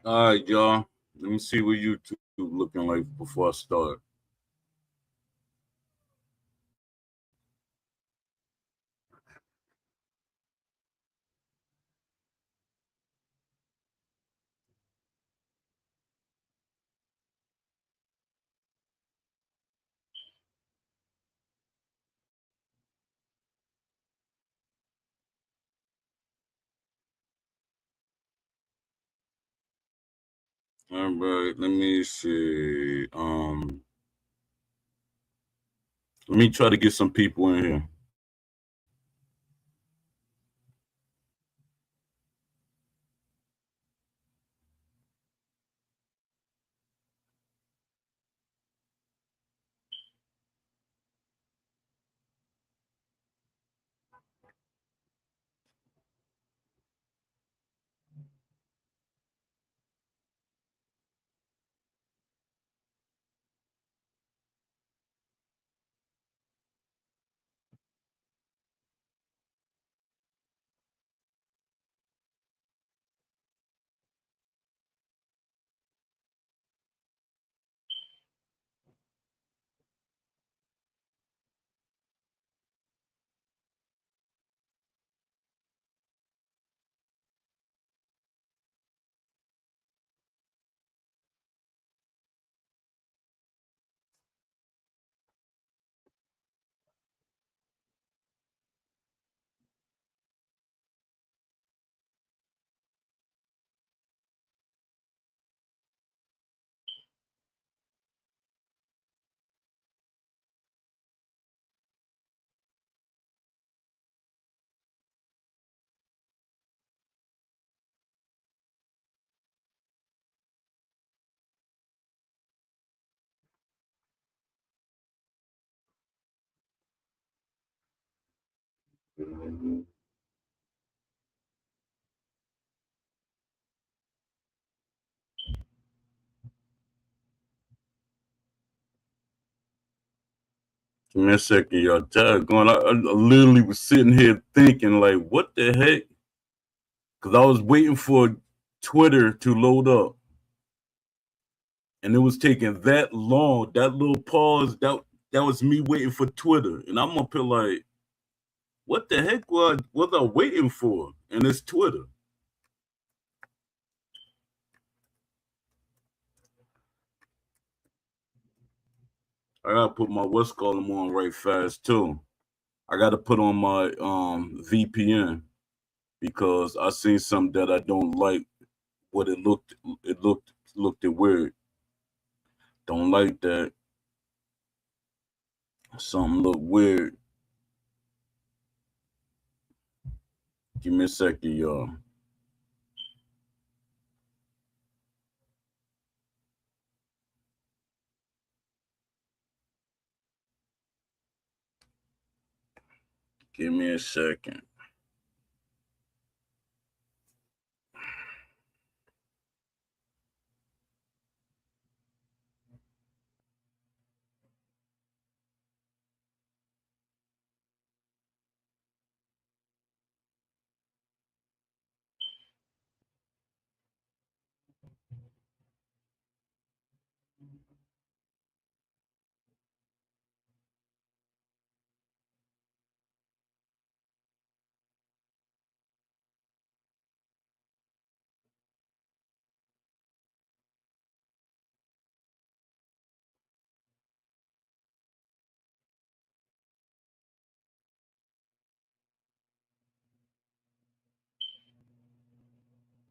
All right, y'all. Let me see what YouTube looking like before I start. All right, let me see. Let me try to get some people in here. Give me a second, y'all. Going. I literally was sitting here thinking, like, what the heck? Because I was waiting for Twitter to load up, and it was taking that long. That little pause. That was me waiting for Twitter, and I'm up here like, what the heck was I waiting for? And it's Twitter. I gotta put my what's calling on right fast too. I gotta put on my VPN because I seen something that I don't like. What it looked it weird. Don't like that. Something look weird. Give me a second, y'all. Give me a second.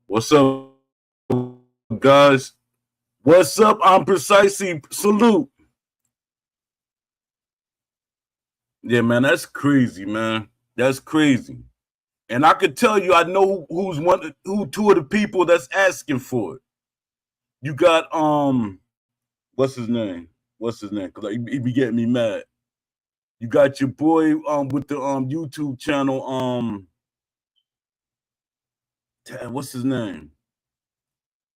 What's up, guys? What's up? I'm precisely salute. Yeah, man, that's crazy, man. That's crazy. And I could tell you, I know who two of the people that's asking for it. You got what's his name? What's his name? Cause he be getting me mad. You got your boy with the YouTube channel what's his name?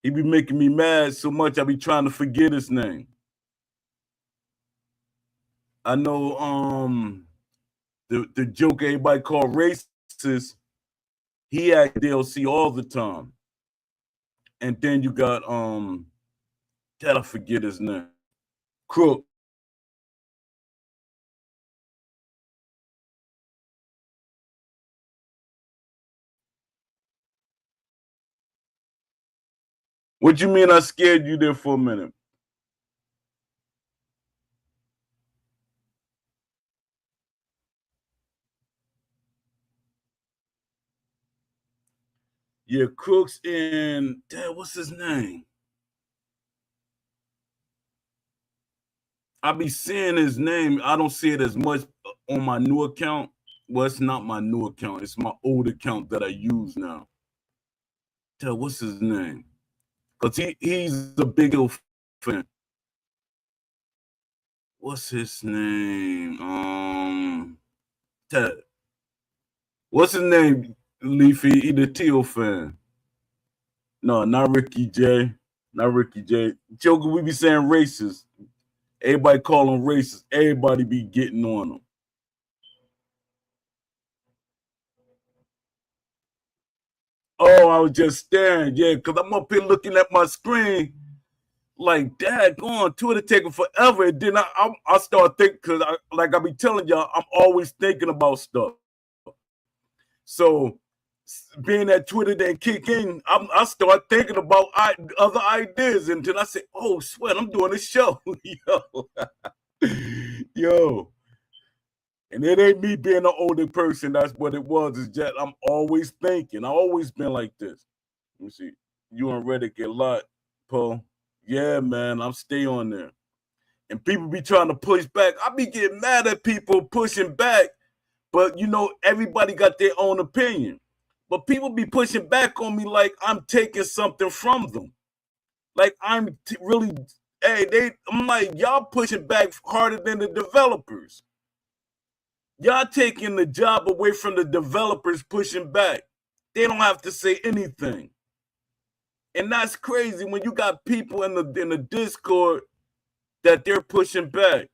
He be making me mad so much I be trying to forget his name. I know the joke everybody call racist. He act DLC all the time. and then you got I forget his name. Crook. What you mean I scared you there for a minute? Yeah, Crooks and what's his name? I be seeing his name. I don't see it as much on my new account. Well, it's not my new account. It's my old account that I use now. What's his name? Because he's a big old fan. What's his name? Ted. What's his name? Leafy, he the Teal fan. No, not Ricky J. Not Ricky J. Joker, we be saying racist. Everybody call them racist. Everybody be getting on them. Oh, I was just staring. Yeah, because I'm up here looking at my screen like, Dad, go on, Twitter taking forever. And then I start thinking, because like I be telling y'all, I'm always thinking about stuff. So being that Twitter didn't kick in, I start thinking about other ideas. And then I say, oh, sweat, I'm doing a show. Yo. And it ain't me being an older person. That's what it was. It's just I'm always thinking. I always been like this. Let me see. You on Reddit a lot, Paul. Yeah, man. I'm stay on there. And people be trying to push back. I be getting mad at people pushing back. But you know, everybody got their own opinion. But people be pushing back on me like I'm taking something from them. Like I'm really, I'm like, y'all pushing back harder than the developers. Y'all taking the job away from the developers pushing back. They don't have to say anything. And that's crazy when you got people in the Discord that they're pushing back.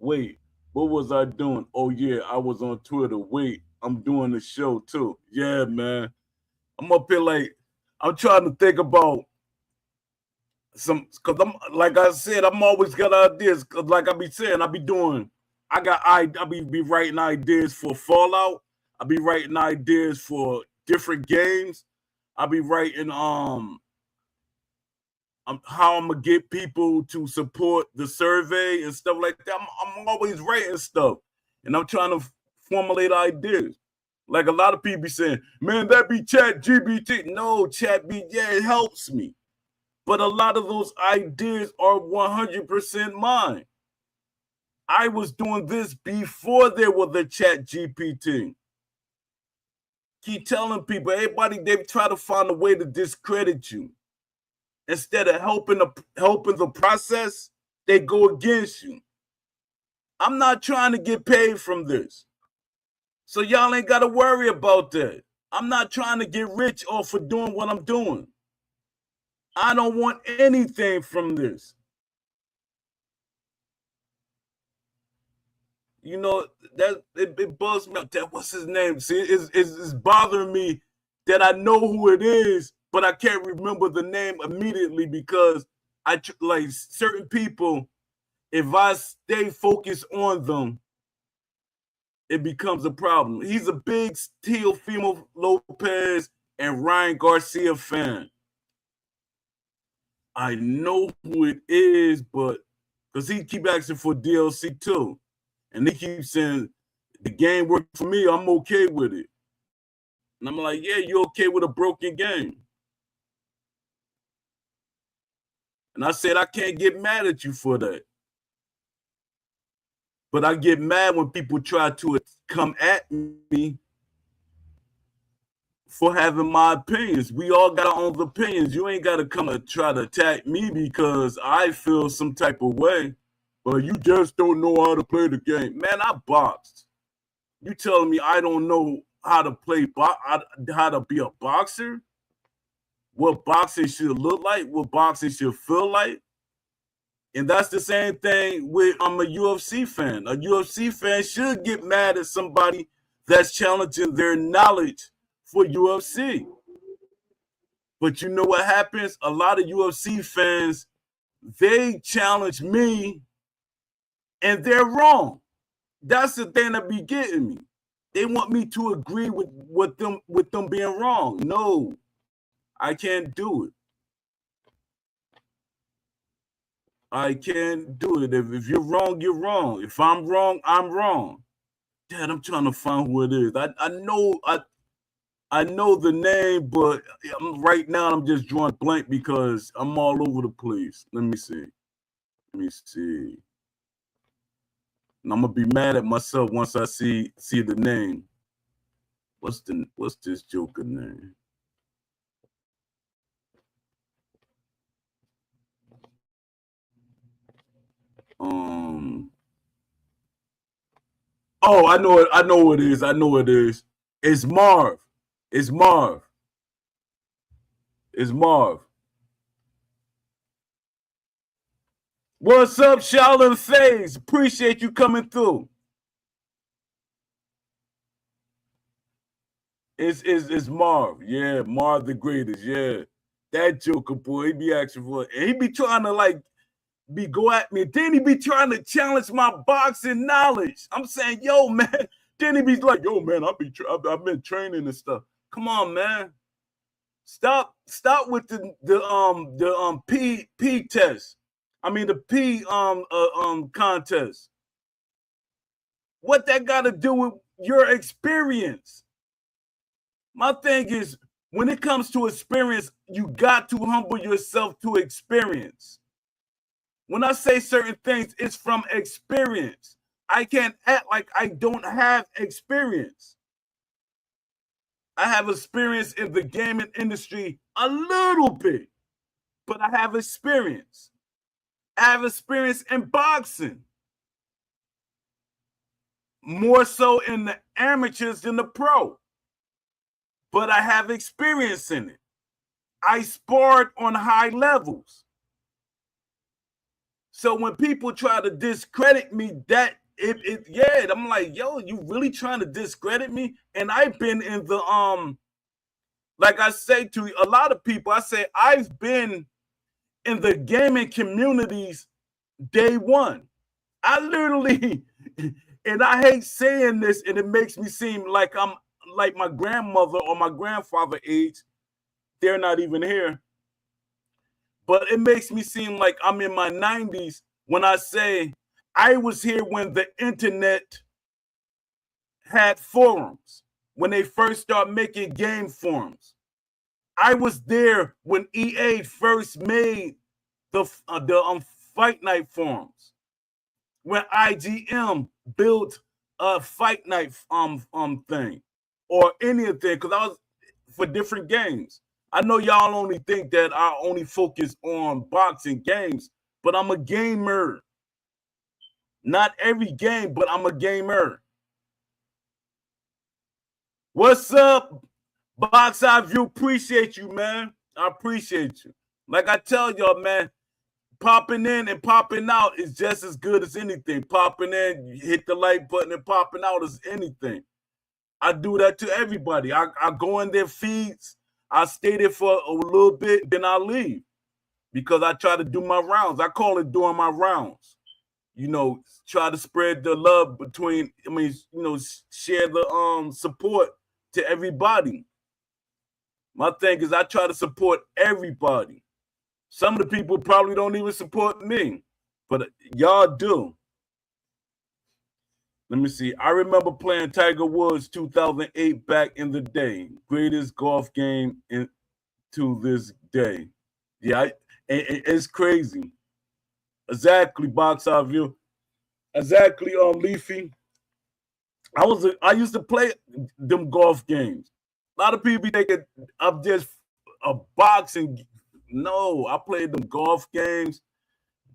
Wait, what was I doing? Oh yeah, I was on Twitter. Wait, I'm doing the show too. Yeah, man. I'm up here like I'm trying to think about some because I'm like I said, I'm always got ideas. Cause like I be saying, I be writing ideas for Fallout. I be writing ideas for different games. I be writing how I'm gonna get people to support the survey and stuff like that. I'm always writing stuff, and I'm trying to formulate ideas. Like a lot of people be saying, "Man, that be Chat GBT." No, Chat B, yeah, it helps me, but a lot of those ideas are 100% mine. I was doing this before there was the Chat GPT. Keep telling people, everybody, they try to find a way to discredit you. Instead of helping the process, they go against you. I'm not trying to get paid from this. So y'all ain't got to worry about that. I'm not trying to get rich off of doing what I'm doing. I don't want anything from this. You know, that it bugs me out. That what's his name? See, it's bothering me that I know who it is, but I can't remember the name immediately because I like certain people. If I stay focused on them, it becomes a problem. He's a big Teofimo Lopez and Ryan Garcia fan. I know who it is, but because he keep asking for DLC too, and he keeps saying the game worked for me, I'm okay with it. And I'm like, yeah, you're okay with a broken game. And I said, I can't get mad at you for that. But I get mad when people try to come at me for having my opinions. We all got our own opinions. You ain't got to come and try to attack me because I feel some type of way. But you just don't know how to play the game. Man, I boxed. You telling me I don't know how to play, how to be a boxer? What boxing should look like? What boxing should feel like? And that's the same thing with I'm a UFC fan. A UFC fan should get mad at somebody that's challenging their knowledge for UFC. But you know what happens? A lot of UFC fans, they challenge me and they're wrong. That's the thing that be getting me. They want me to agree with them being wrong. No, I can't do it. I can't do it. If you're wrong, you're wrong. If I'm wrong, I'm wrong. Dad, I'm trying to find who it is. I know the name, but right now I'm just drawing blank because I'm all over the place. Let me see. And I'm gonna be mad at myself once I see the name. What's this Joker name? Oh, I know it is. It's Marv. What's up, Shaolin FaZe? Appreciate you coming through. It's Marv. Yeah, Marv the greatest. Yeah. That Joker boy, he be asking for it. And he be trying to go at me. Then he be trying to challenge my boxing knowledge. I'm saying, yo, man. Then he be like, yo, man, I've been training and stuff. Come on, man. Stop with the P test. I mean the P contest. What that got to do with your experience? My thing is, when it comes to experience, you got to humble yourself to experience. When I say certain things, it's from experience. I can't act like I don't have experience. I have experience in the gaming industry a little bit, but I have experience. I have experience in boxing. More so in the amateurs than the pro. But I have experience in it. I sparred on high levels. So when people try to discredit me, I'm like, yo, you really trying to discredit me? And I've been in the like I say to a lot of people, I say I've been in the gaming communities day one. I literally, and I hate saying this, and it makes me seem like I'm like my grandmother or my grandfather age. They're not even here. But it makes me seem like I'm in my 90s when I say I was here when the internet had forums, when they first started making game forums. I was there when EA first made the Fight Night forums, when IGM built a Fight Night thing or anything, because I was for different games. I know y'all only think that I only focus on boxing games, but I'm a gamer. Not every game, but I'm a gamer. What's up, Box Eye View? Appreciate you, man. I appreciate you. Like I tell y'all, man, popping in and popping out is just as good as anything. Popping in, you hit the like button, and popping out is anything. I do that to everybody. I go in their feeds. I stay there for a little bit, then I leave because I try to do my rounds. I call it doing my rounds. You know, try to spread the love between. I mean, you know, share the support to everybody. My thing is, I try to support everybody. Some of the people probably don't even support me, but y'all do. Let me see. I remember playing Tiger Woods 2008 back in the day. Greatest golf game to this day. Yeah, it's crazy. Exactly, Box Eye View. Exactly, Leafy. I used to play them golf games. A lot of people be thinking I'm just a boxing. No, I played them golf games,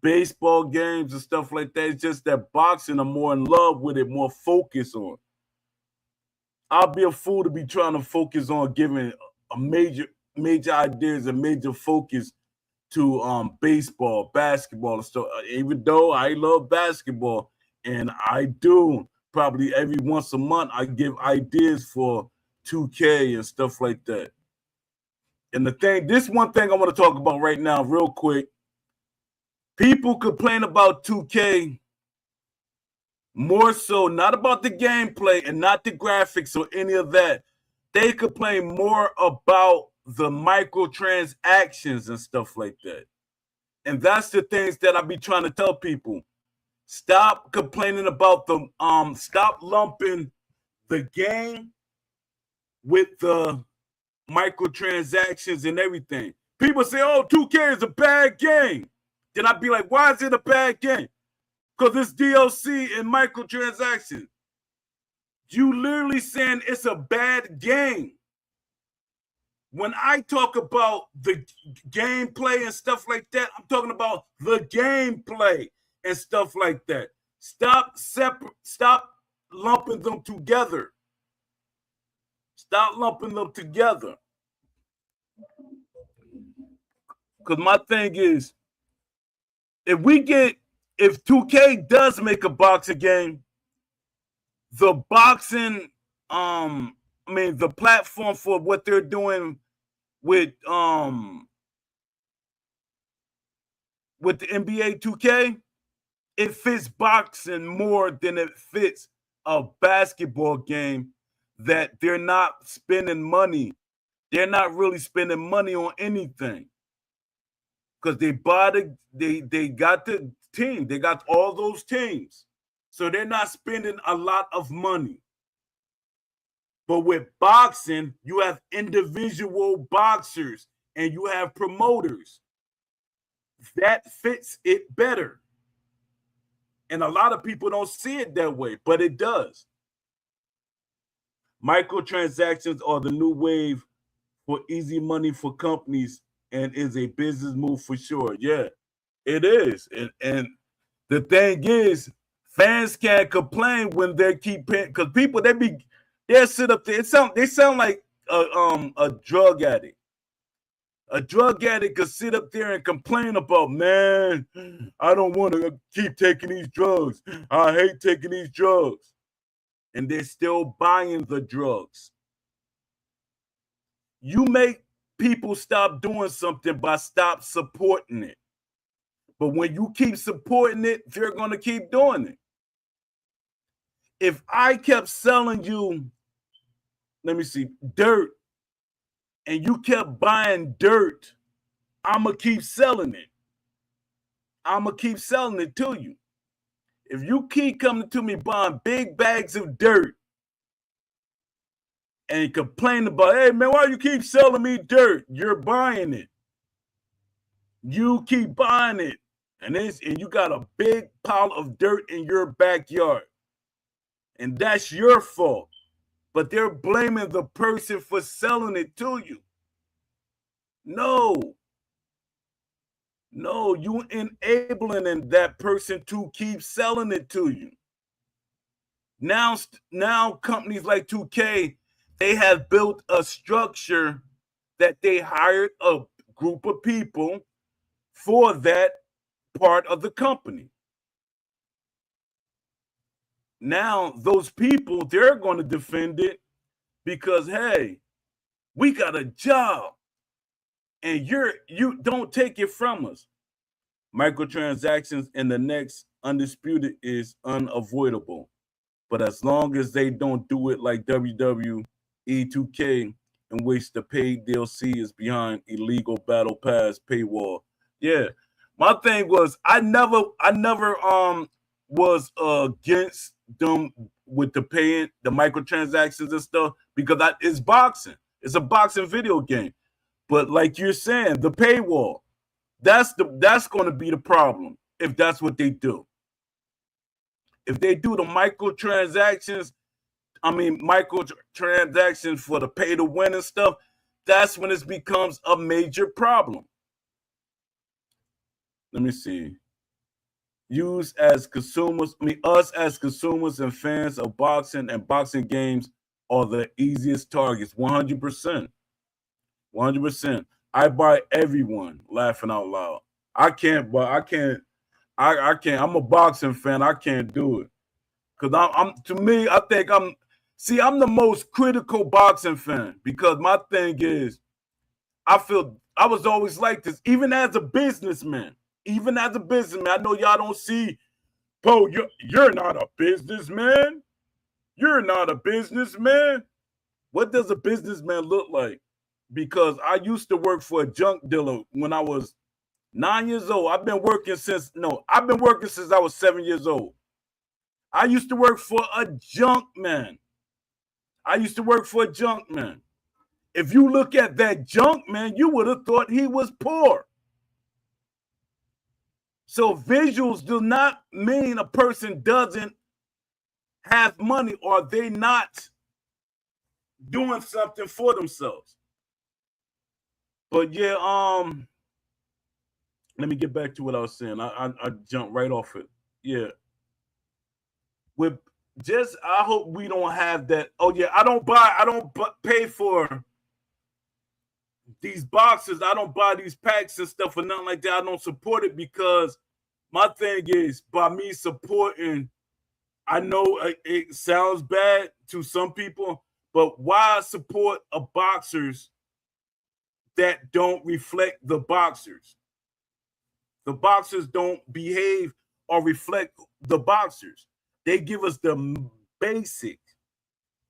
baseball games, and stuff like that. It's just that boxing, I'm more in love with it, more focused on. I'll be a fool to be trying to focus on giving a major ideas and major focus to baseball, basketball, and stuff. Even though I love basketball, and I do probably every once a month I give ideas for 2K and stuff like that. And this one thing I want to talk about right now, real quick. People complain about 2K more so, not about the gameplay and not the graphics or any of that. They complain more about the microtransactions and stuff like that. And that's the things that I be trying to tell people. Stop complaining about the stop lumping the game with the microtransactions and everything. People say, oh, 2K is a bad game. Then I'd be like, why is it a bad game? Because it's DLC and microtransactions. You literally saying it's a bad game. When I talk about the gameplay and stuff like that, I'm talking about the gameplay and stuff like that. Stop lumping them together. Stop lumping them together. Because my thing is, if 2K does make a boxing game, the boxing, the platform for what they're doing with the NBA 2K, it fits boxing more than it fits a basketball game that they're not spending money. They're not really spending money on anything. Because they got the team. They got all those teams. So they're not spending a lot of money. But with boxing, you have individual boxers and you have promoters. That fits it better. And a lot of people don't see it that way, but it does. Microtransactions are the new wave for easy money for companies and is a business move for sure. Yeah, it is. And the thing is, fans can't complain when they keep paying, because people, they'll sit up there. They sound like a drug addict. A drug addict could sit up there and complain about, man, I don't want to keep taking these drugs. I hate taking these drugs. And they're still buying the drugs. You make people stop doing something by stop supporting it. But when you keep supporting it, they're going to keep doing it. If I kept selling you, dirt, and you kept buying dirt, I'm going to keep selling it. I'm going to keep selling it to you. If you keep coming to me buying big bags of dirt and complain about, hey, man, why you keep selling me dirt? You're buying it. You keep buying it. And you got a big pile of dirt in your backyard. And that's your fault. But they're blaming the person for selling it to you. No, you enabling that person to keep selling it to you. Now companies like 2K, they have built a structure that they hired a group of people for that part of the company. Now, those people, they're going to defend it because, hey, we got a job and you don't take it from us. Microtransactions in the next Undisputed is unavoidable. But as long as they don't do it like WWE 2K, in which the paid DLC is behind illegal battle pass paywall. Yeah. My thing was I never was against them with the paying, the microtransactions and stuff, because it's boxing. It's a boxing video game. But like you're saying, the paywall, that's going to be the problem if that's what they do. If they do the microtransactions for the pay to win and stuff, that's when it becomes a major problem. Let me see. Us as consumers and fans of boxing and boxing games are the easiest targets. 100%. 100%. I buy everyone laughing out loud. I can't. I'm a boxing fan. I can't do it. Because I'm the most critical boxing fan, because my thing is, I feel I was always like this, even as a businessman. Even as a businessman, I know y'all don't see, Poe, you're not a businessman. You're not a businessman. What does a businessman look like? Because I used to work for a junk dealer when I was 9 years old. I've been working since I was 7 years old. I used to work for a junk man. If you look at that junk man, you would have thought he was poor. So visuals do not mean a person doesn't have money or they not doing something for themselves. But yeah, let me get back to what I was saying. I jumped right off it. Yeah. With just, I hope we don't have that. Oh yeah, I don't pay for these boxes. I don't buy these packs and stuff or nothing like that. I don't support it because my thing is, by me supporting, I know it sounds bad to some people, but why support a boxers that don't reflect the boxers? The boxers don't behave or reflect the boxers. They give us the basic.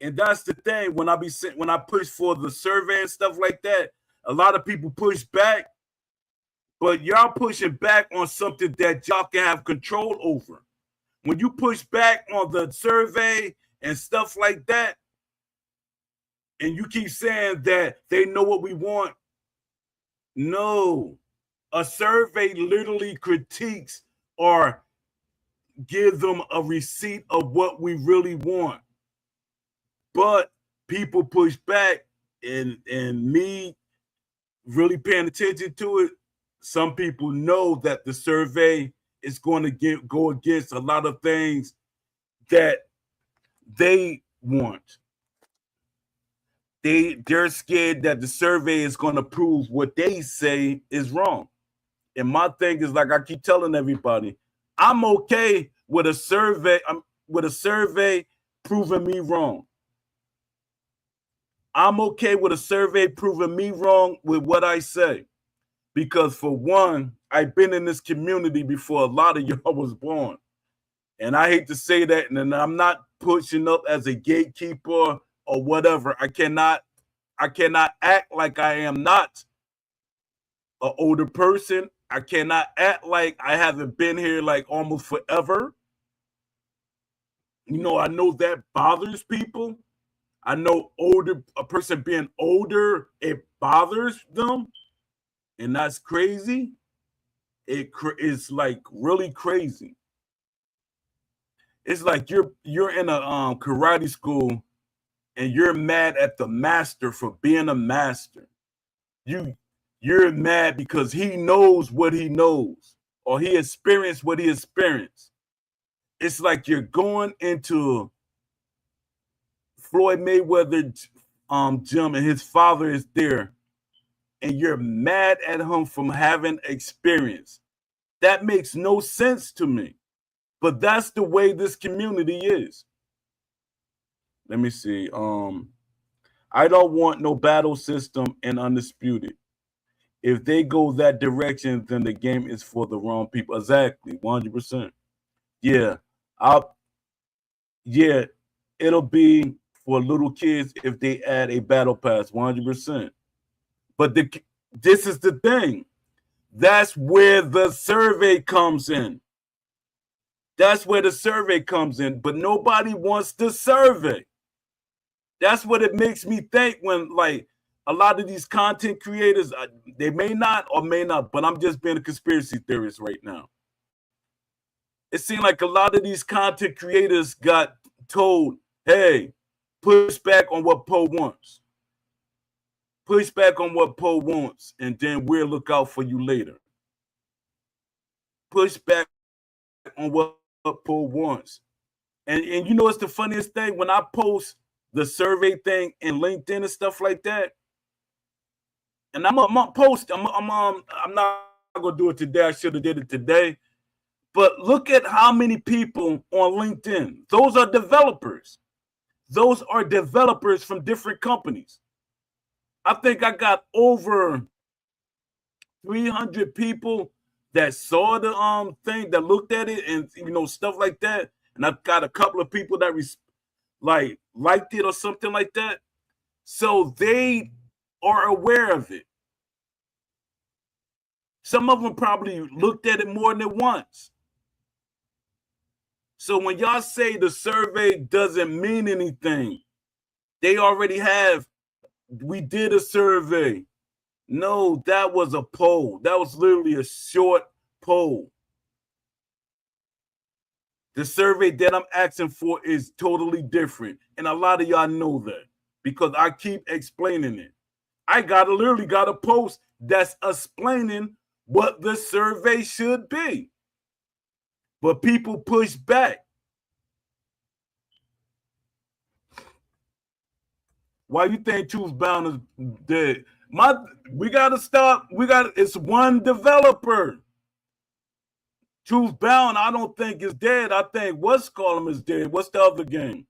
And that's the thing. When I push for the survey and stuff like that, a lot of people push back, but y'all pushing back on something that y'all can have control over. When you push back on the survey and stuff like that, and you keep saying that they know what we want, no. A survey literally critiques or give them a receipt of what we really want. But people push back, and me really paying attention to it, some people know that the survey is going to go against a lot of things that they want. They're scared that the survey is going to prove what they say is wrong. And my thing is, like I keep telling everybody, I'm okay with a survey. Proving me wrong. I'm okay with a survey proving me wrong with what I say. Because for one, I've been in this community before a lot of y'all was born. And I hate to say that, and I'm not pushing up as a gatekeeper or whatever. I cannot act like I am not an older person. I cannot act like I haven't been here like almost forever. You know, I know that bothers people. I know a person being older, it bothers them. And that's crazy. It's like really crazy. It's like you're in a karate school and you're mad at the master for being a master. You're mad because he knows what he knows or he experienced what he experienced. It's like you're going into Floyd Mayweather gym and his father is there and you're mad at him from having experience. That makes no sense to me. But that's the way this community is. Let me see. I don't want no battle system and Undisputed. If they go that direction, then the game is for the wrong people. Exactly, 100%. Yeah, it'll be for little kids if they add a battle pass, 100%. But this is the thing. That's where the survey comes in. That's where the survey comes in, but nobody wants the survey. That's what it makes me think when, like, a lot of these content creators, they may not or may not, but I'm just being a conspiracy theorist right now. It seemed like a lot of these content creators got told, hey, push back on what Poe wants. Push back on what Poe wants, and then we'll look out for you later. Push back on what Poe wants. And you know what's the funniest thing? When I post the survey thing in LinkedIn and stuff like that, and I'm not gonna do it today. I should have did it today. But look at how many people on LinkedIn. Those are developers. Those are developers from different companies. I think I got over 300 people that saw the thing, that looked at it, and stuff like that. And I've got a couple of people that liked it or something like that. So they are aware of it. Some of them probably looked at it more than once. So when y'all say the survey doesn't mean anything, they already have. We did a survey. No, that was a poll. That was literally a short poll. The survey that I'm asking for is totally different. And a lot of y'all know that because I keep explaining it. I literally got a post that's explaining what the survey should be. But people push back. Why you think Truth Bound is dead? We gotta stop. It's one developer. Truth Bound, I don't think is dead. I think What's Call Him is dead. What's the other game?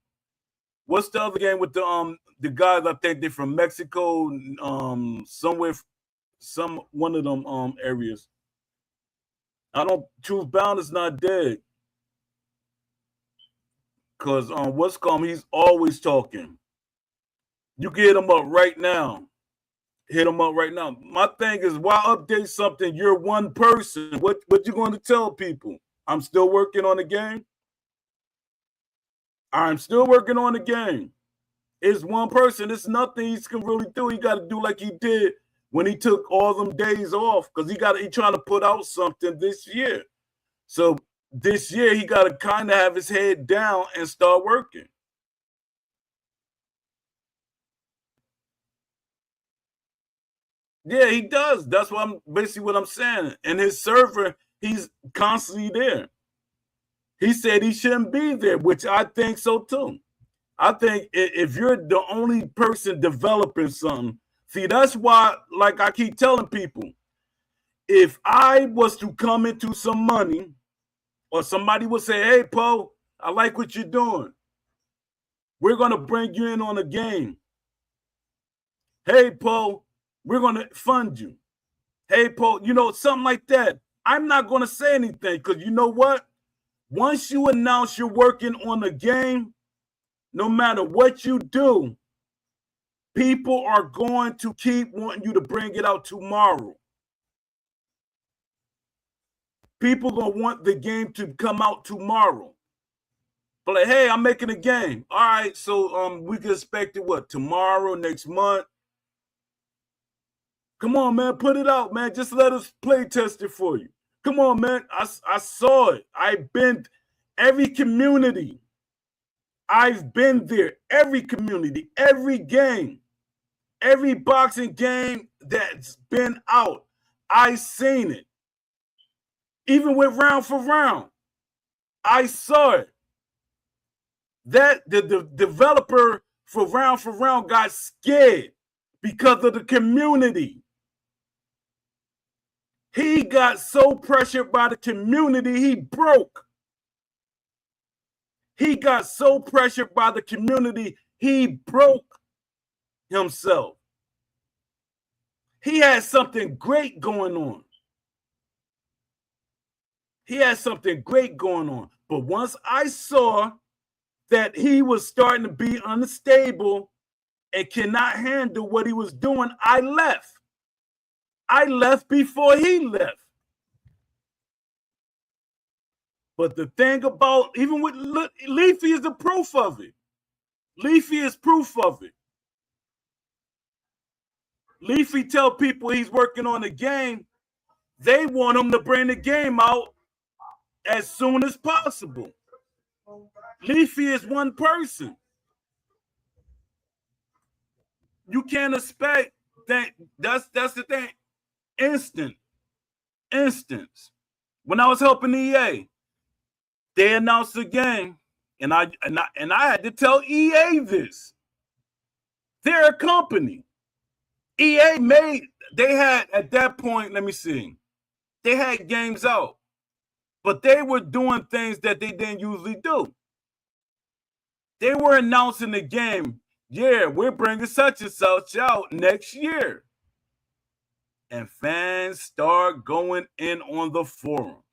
What's the other game with the guys? I think they're from Mexico, somewhere, one of them areas. Truth Bound is not dead. Cause What's Call Him, he's always talking. You can hit him up right now. Hit them up right now. My thing is, why update something? You're one person. What you going to tell people? I'm still working on the game. I'm still working on the game. It's one person. It's nothing he can really do. He got to do like he did when he took all them days off, because he trying to put out something this year. So this year he got to kind of have his head down and start working. Yeah, he does. That's what I'm saying. And his server, he's constantly there. He said he shouldn't be there, which I think so too. I think if you're the only person developing something, see, that's why, like I keep telling people, if I was to come into some money, or somebody would say, hey, Poe, I like what you're doing. We're going to bring you in on a game. Hey, Poe, we're going to fund you. Hey, Poe, something like that. I'm not going to say anything, because you know what? Once you announce you're working on a game, no matter what you do, people are going to keep wanting you to bring it out tomorrow. People are going to want the game to come out tomorrow. But like, hey, I'm making a game. All right, so we can expect it, what, tomorrow, next month? Come on, man, put it out, man. Just let us play test it for you. Come on, man. I saw it. I've been every community. I've been there. Every community, every game, every boxing game that's been out, I seen it. Even with Round for Round, I saw it. That the developer for Round got scared because of the community. He got so pressured by the community, he broke. He got so pressured by the community, he broke himself. He had something great going on. He had something great going on. But once I saw that he was starting to be unstable and cannot handle what he was doing, I left. I left before he left. But the thing about, even with Leafy is the proof of it. Leafy is proof of it. Leafy tell people he's working on a game. They want him to bring the game out as soon as possible. Leafy is one person. You can't expect that. That's the thing. Instance. When I was helping EA, they announced the game, and I had to tell EA this. They're a company. EA they had at that point, let me see, they had games out, but they were doing things that they didn't usually do. They were announcing the game Yeah, we're bringing such and such out next year. And fans start going in on the forums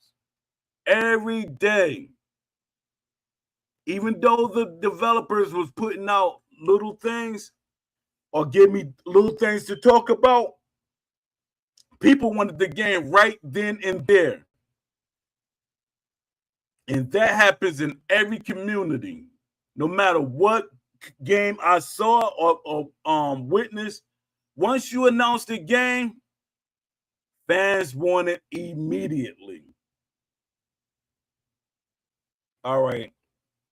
every day. Even though the developers was putting out little things or give me little things to talk about, people wanted the game right then and there. And that happens in every community. No matter what game I saw or witnessed, once you announce the game, fans want it immediately. All right,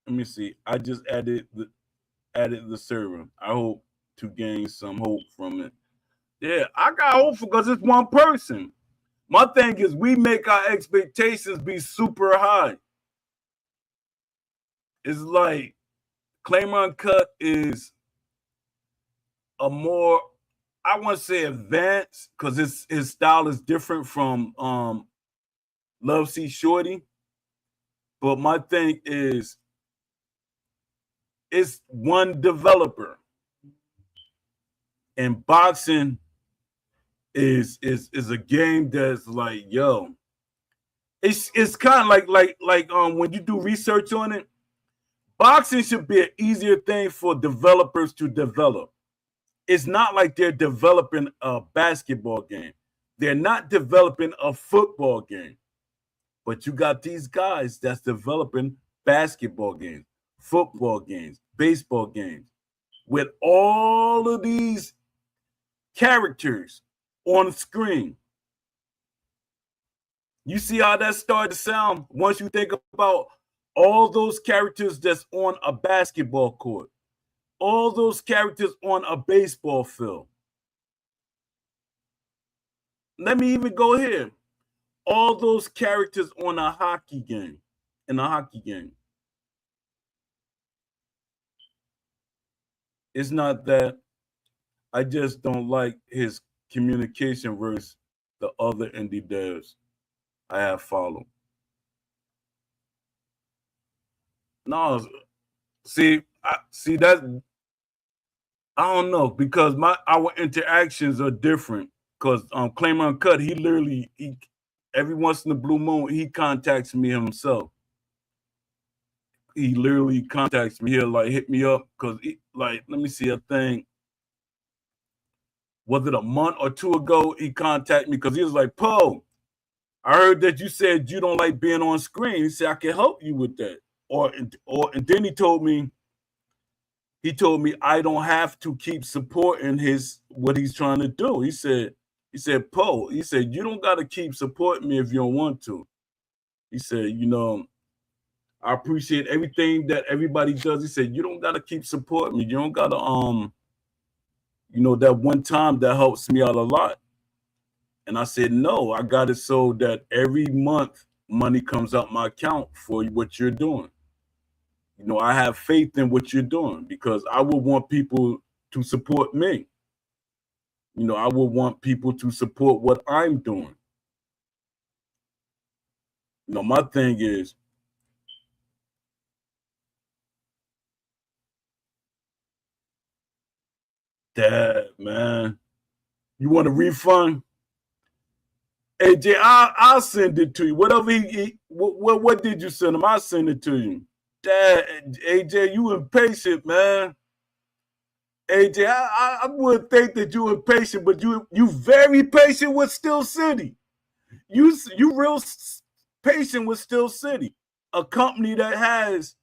let me see. I just added the server. I hope to gain some hope from it. Yeah, I got hope because it's one person. My thing is we make our expectations be super high. It's like Claim Uncut is a more, I want to say advanced because his style is different from Love C Shorty. But my thing is it's one developer. And boxing is a game that's like, yo, it's kind of like when you do research on it, boxing should be an easier thing for developers to develop. It's not like they're developing a basketball game. They're not developing a football game. But you got these guys that's developing basketball games, football games, baseball games with all of these characters on the screen. You see how that started to sound once you think about all those characters that's on a basketball court, all those characters on a baseball field. Let me even go here. All those characters on a hockey game, in a hockey game. It's not that I just don't like his communication versus the other indie devs I have followed. No, see that I don't know because our interactions are different. Because Claim Uncut, he every once in the blue moon he contacts me himself. He literally contacts me. He'll like hit me up because like let me see a thing. Was it a month or two ago? He contacted me because he was like, Poe, I heard that you said you don't like being on screen. He said I can help you with that. And then he told me I don't have to keep supporting his what he's trying to do. He said, Poe, he said, you don't gotta keep supporting me if you don't want to. He said, you know, I appreciate everything that everybody does. He said, you don't gotta keep supporting me. You don't gotta you know, that one time that helps me out a lot. And I said, no, I got it so that every month money comes out my account for what you're doing. You know, I have faith in what you're doing because I would want people to support me. You know, I would want people to support what I'm doing. You know, my thing is, Dad, man, you want a refund? AJ, I'll send it to you. Whatever what did you send him? I'll send it to you. Dad, AJ, you impatient, man. AJ, I would think that you impatient, but you very patient with Steel City. You real patient with Steel City, a company that has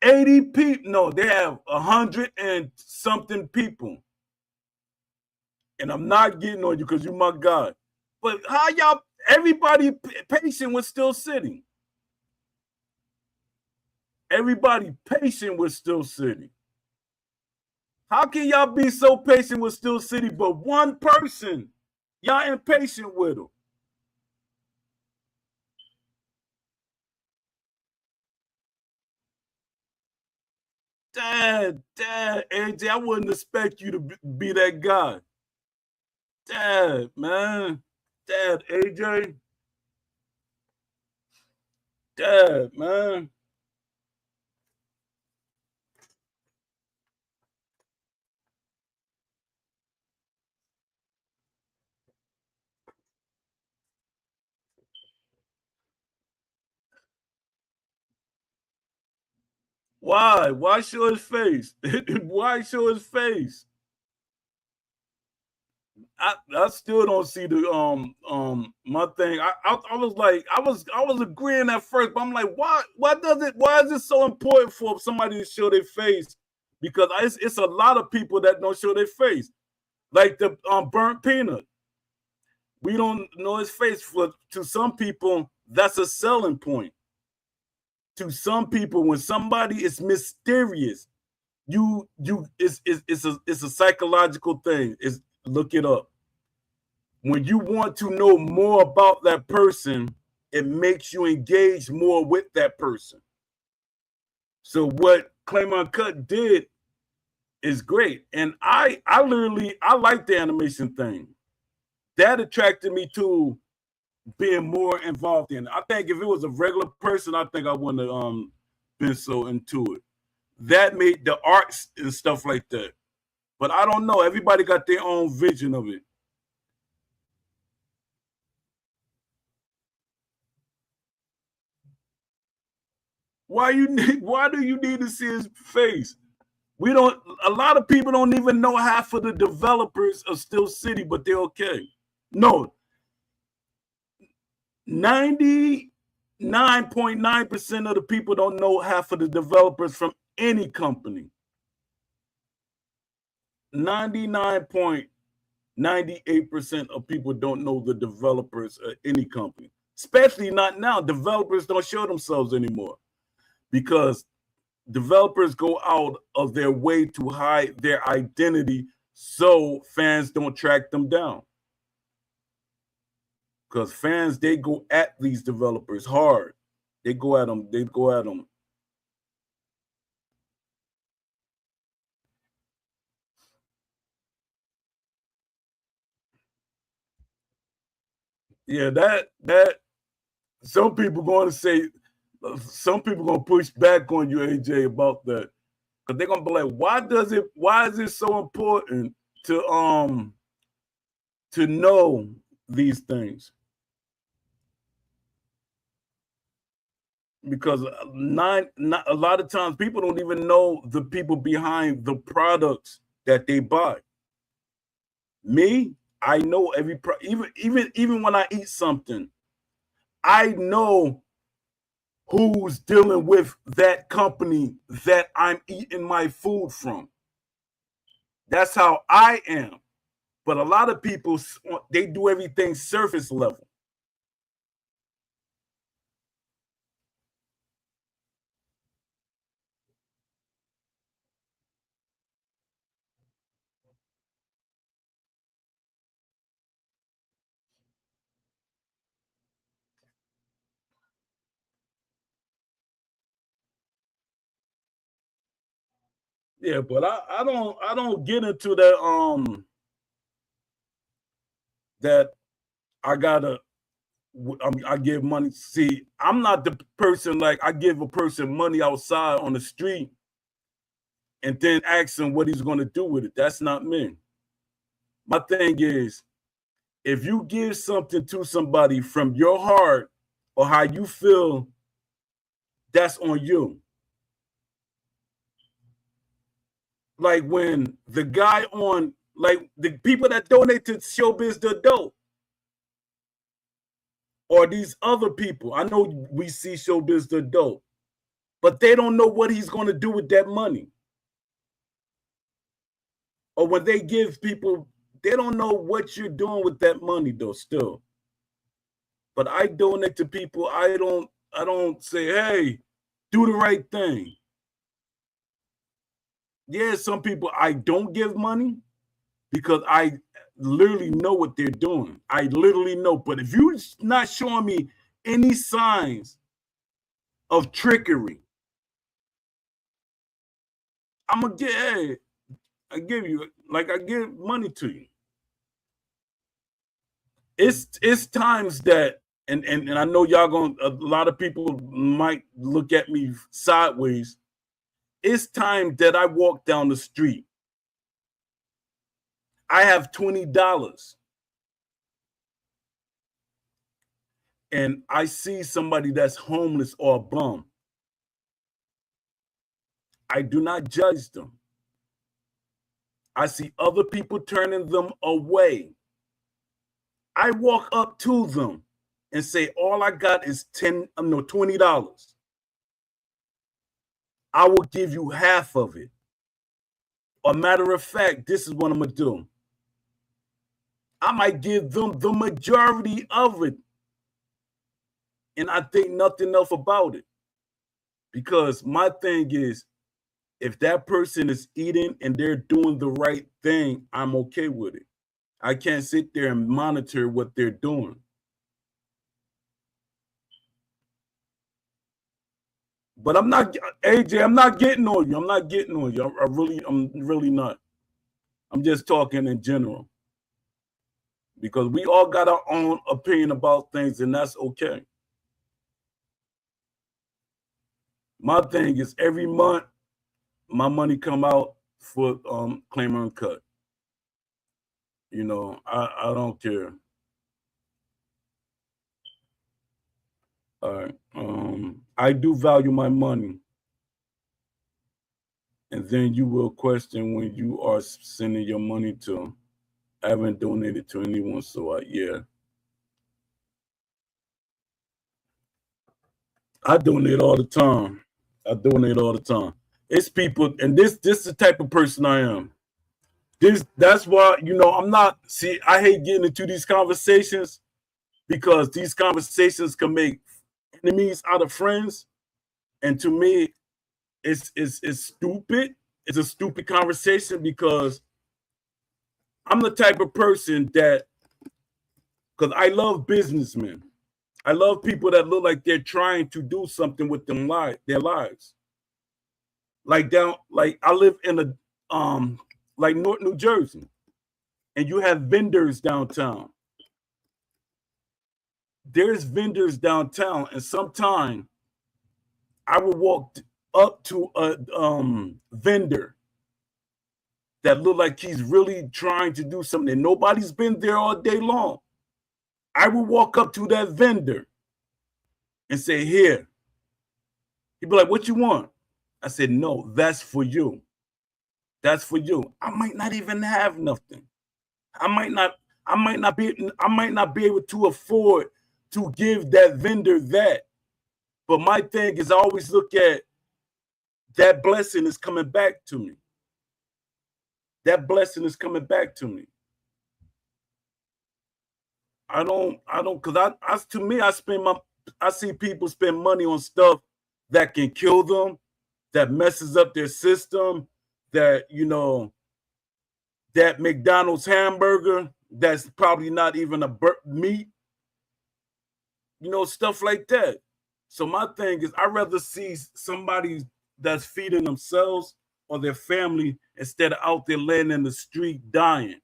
80 people. No, they have 100 and something people. And I'm not getting on you because you my guy. But how y'all? Everybody patient with Steel City. Everybody patient with Steel City. How can y'all be so patient with Steel City, but one person y'all impatient with him? Dad, AJ, I wouldn't expect you to be that guy. Dad, man, Dad, AJ, Dad, man. Why? Why show his face? Why show his face? I still don't see the my thing. I was like I was agreeing at first, but I'm like, why is it so important for somebody to show their face? Because it's a lot of people that don't show their face. Like the burnt peanut. We don't know his face. To some people, that's a selling point. To some people, when somebody is mysterious, it's a psychological thing. Look it up. When you want to know more about that person, it makes you engage more with that person. So what Claim Uncut did is great. And I like the animation thing. That attracted me to being more involved in it. I think if it was a regular person, I think I wouldn't have been so into it. That made the arts and stuff like that. But I don't know. Everybody got their own vision of it. Why do you need to see his face? We don't A lot of people don't even know half of the developers of Steel City, but they're okay. No, 99.9% of the people don't know half of the developers from any company. 99.98% of people don't know the developers of any company, especially not now. Developers don't show themselves anymore because developers go out of their way to hide their identity so fans don't track them down. Because fans, they go at these developers hard. They go at them. Yeah, that some people going to say, some people going to push back on you, AJ, about that. Because they're going to be like, why is it so important to know these things? Because a lot of times people don't even know the people behind the products that they buy. Me, I know even when I eat something, I know who's dealing with that company that I'm eating my food from. That's how I am. But a lot of people, they do everything surface level. Yeah, but I don't get into that I gotta I give money. See, I'm not the person like I give a person money outside on the street and then ask him what he's going to do with it. That's not me. My thing is, if you give something to somebody from your heart or how you feel, that's on you. Like when the guy on, like the people that donate to Showbiz the Dope, or these other people. I know we see Showbiz the Dope, but they don't know what he's going to do with that money. Or when they give people, they don't know what you're doing with that money though still. But I donate to people. I don't say, hey, do the right thing. Yeah, some people I don't give money because I literally know what they're doing. I literally know. But if you're not showing me any signs of trickery, I'm gonna get, hey, I give you, like I give money to you. It's times that, and I know y'all gonna, a lot of people might look at me sideways. It's time that I walk down the street. I have $20 and I see somebody that's homeless or a bum. I do not judge them. I see other people turning them away. I walk up to them and say, all I got is $20. I will give you half of it. A matter of fact, this is what I'm going to do. I might give them the majority of it. And I think nothing else about it. Because my thing is, if that person is eating and they're doing the right thing, I'm okay with it. I can't sit there and monitor what they're doing. But I'm not, AJ, I'm not getting on you. I'm not getting on you. I'm really not. I'm just talking in general. Because we all got our own opinion about things, and that's okay. My thing is every month, my money come out for Claim Uncut. You know, I don't care. All right. I do value my money. And then you will question when you are sending your money to. I haven't donated to anyone, so yeah. I donate all the time. It's people, and this is the type of person I am. That's why, you know, I'm not, see, I hate getting into these conversations because these conversations can make enemies out of friends. And to me, it's stupid. It's a stupid conversation because I'm the type of person that, because I love businessmen. I love people that look like they're trying to do something with their lives. Like I live in like North New Jersey, and you have vendors downtown. There's vendors downtown, and sometimes I will walk up to a vendor that look like he's really trying to do something, and nobody's been there all day long. I will walk up to that vendor and say, here. He'd be like, what you want? I said, no, that's for you. That's for you. I might not even have nothing. I might not be able to afford to give that vendor that. But my thing is I always look at that blessing is coming back to me. That blessing is coming back to me. Because to me, I see people spend money on stuff that can kill them, that messes up their system, that, you know, that McDonald's hamburger, that's probably not even a meat, you know, stuff like that. So my thing is I'd rather see somebody that's feeding themselves or their family instead of out there laying in the street dying.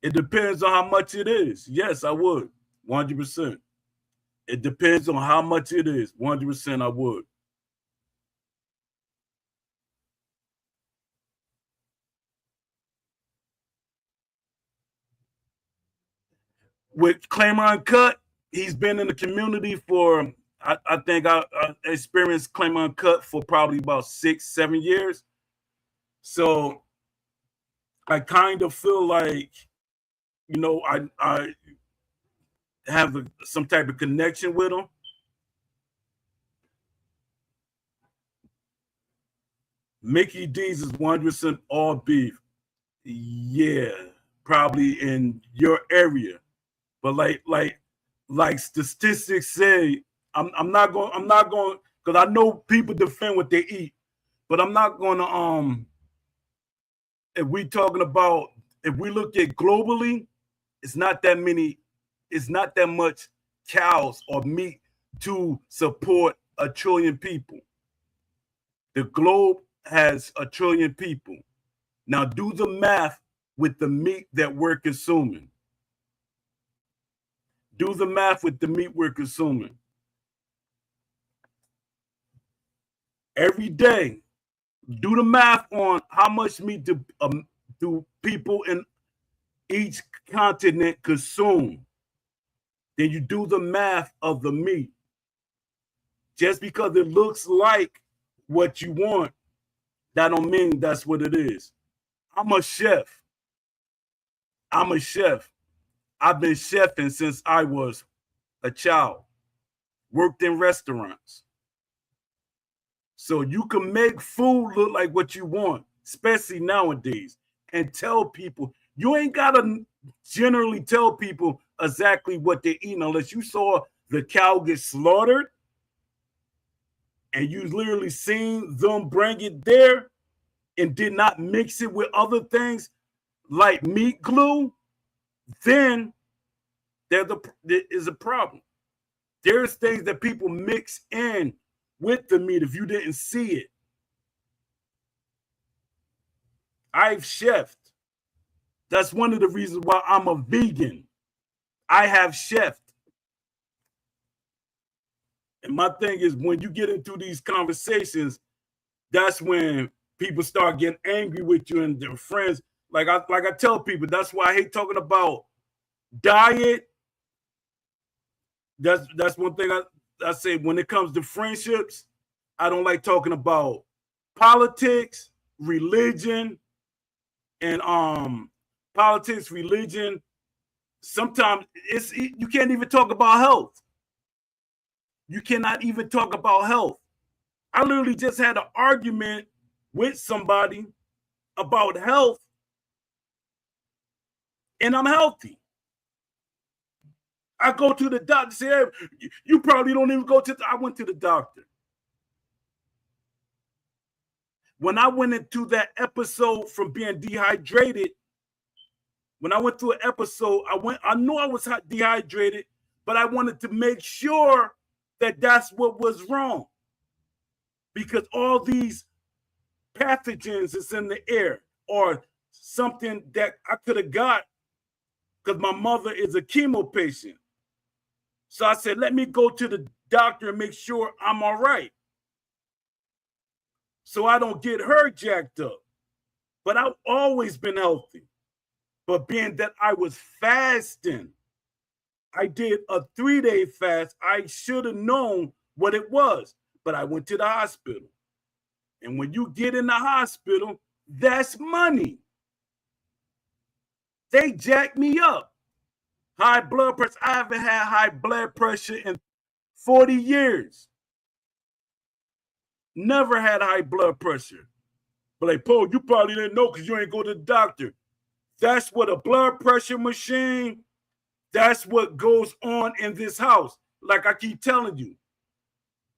It depends on how much it is. Yes, I would. 100%. It depends on how much it is. 100% I would. With Claim Uncut, he's been in the community for, I think I experienced Claim Uncut for probably about 6-7 years. So I kind of feel like, you know, I have some type of connection with him. Mickey D's is 100% all beef. Yeah, probably in your area. But like statistics say, I'm not going because I know people defend what they eat, but I'm not gonna if we look at globally, it's not that much cows or meat to support 1 trillion people. The globe has 1 trillion people. Now do the math with the meat that we're consuming. Do the math with the meat we're consuming. Every day, do the math on how much meat do people in each continent consume. then you do the math of the meat. Just because it looks like what you want, that don't mean that's what it is. I'm a chef. I've been chefing since I was a child. Worked in restaurants. So you can make food look like what you want, especially nowadays, and tell people. You ain't got to generally tell people exactly what they're eating unless you saw the cow get slaughtered and you literally seen them bring it there and did not mix it with other things like meat glue, then there is a problem. There's things that people mix in with the meat if you didn't see it. I've chefed. That's one of the reasons why I'm a vegan. I have chefed. And my thing is, when you get into these conversations, that's when people start getting angry with you and their friends. Like I tell people, that's why I hate talking about diet. That's one thing I say when it comes to friendships. I don't like talking about politics, religion, and politics, religion. Sometimes you can't even talk about health. You cannot even talk about health. I literally just had an argument with somebody about health, and I'm healthy. I go to the doctor, say, hey, you probably don't even go to I went to the doctor. When I went into that episode from being dehydrated, when I went through an episode, I knew I was dehydrated, but I wanted to make sure that that's what was wrong. Because all these pathogens is in the air or something that I could have got because my mother is a chemo patient. So I said, let me go to the doctor and make sure I'm all right. So I don't get her jacked up. But I've always been healthy. But being that I was fasting, I did a 3-day fast. I should have known what it was. But I went to the hospital. And when you get in the hospital, that's money. They jacked me up. High blood pressure. I haven't had high blood pressure in 40 years. Never had high blood pressure. But like, Paul, you probably didn't know because you ain't go to the doctor. That's what a blood pressure machine, that's what goes on in this house. Like I keep telling you,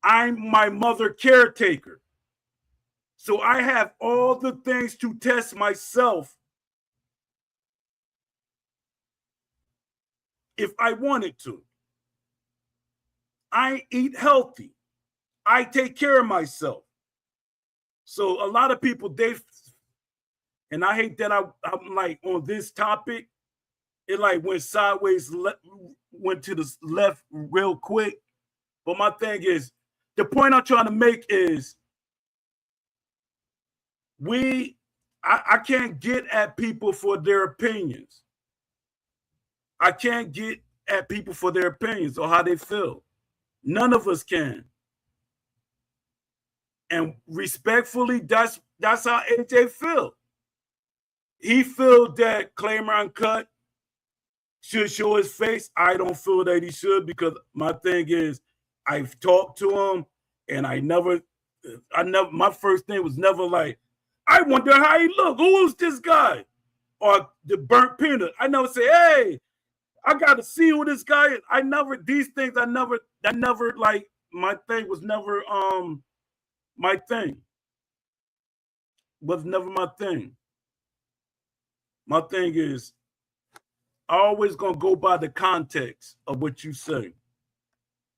I'm my mother caretaker. So I have all the things to test myself if I wanted to. I eat healthy. I take care of myself. So a lot of people, and I hate that I'm like on this topic, it like went sideways, went to the left real quick. But my thing is, the point I'm trying to make is I can't get at people for their opinions. I can't get at people for their opinions or how they feel. None of us can. And respectfully, that's how AJ feel. He feel that Claimer Uncut should show his face. I don't feel that he should because my thing is I've talked to him and my first thing was never like, I wonder how he look. Who is this guy? Or the burnt peanut. I never say, hey, I got to see who this guy is. I never like, my thing was never my thing. Was never my thing. My thing is, I always gonna go by the context of what you say.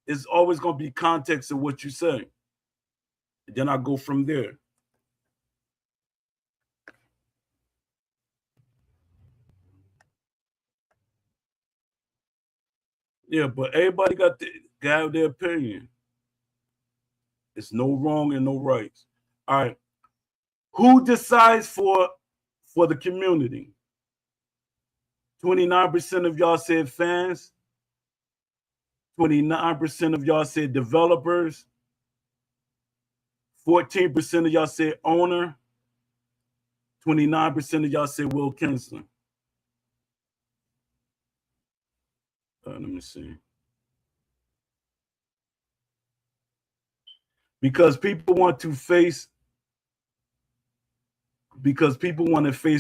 It's always gonna be context of what you say. And then I go from there. Yeah, but everybody got their opinion. It's no wrong and no rights. All right. Who decides for the community? 29% of y'all said fans. 29% of y'all said developers. 14% of y'all said owner. 29% of y'all said Will Kinsler. Let me see. Because people want to face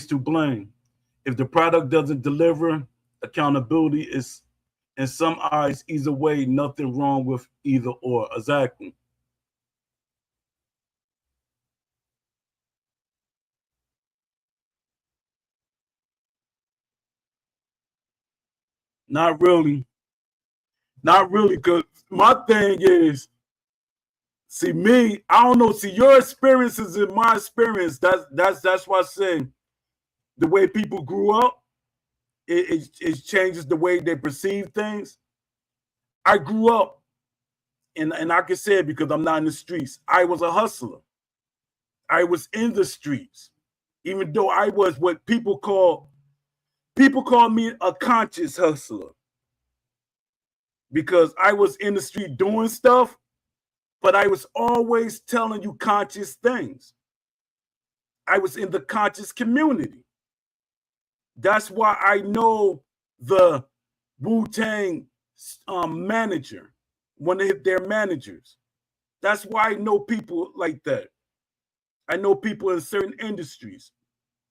to blame. If the product doesn't deliver, accountability is, in some eyes, either way, nothing wrong with either or. Exactly. Not really. Not really, because my thing is, see me, I don't know. See, your experiences and my experience. That's why I say the way people grew up, it changes the way they perceive things. I grew up, and I can say it because I'm not in the streets. I was a hustler. I was in the streets, even though I was what people call me a conscious hustler, because I was in the street doing stuff, but I was always telling you conscious things. I was in the conscious community. That's why I know the Wu-Tang manager, when they're managers. That's why I know people like that. I know people in certain industries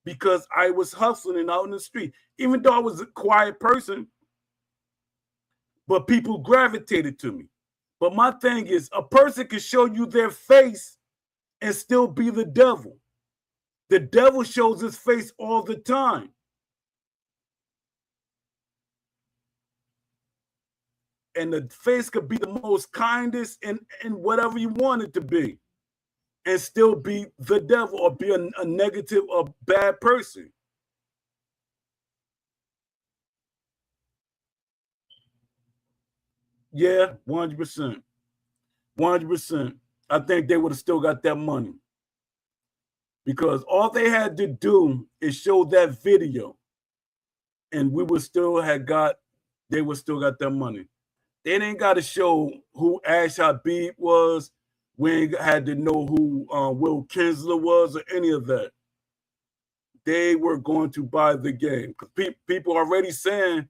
because I was hustling out in the street. Even though I was a quiet person, but people gravitated to me. But my thing is, a person can show you their face and still be the devil. The devil shows his face all the time. And the face could be the most kindest and whatever you want it to be, and still be the devil or be a negative or bad person. Yeah, 100%. 100%. I think they would have still got that money, because all they had to do is show that video, and they would still got that money. They didn't got to show who Ash Habib was. We ain't had to know who Will Kinsler was or any of that. They were going to buy the game. People already saying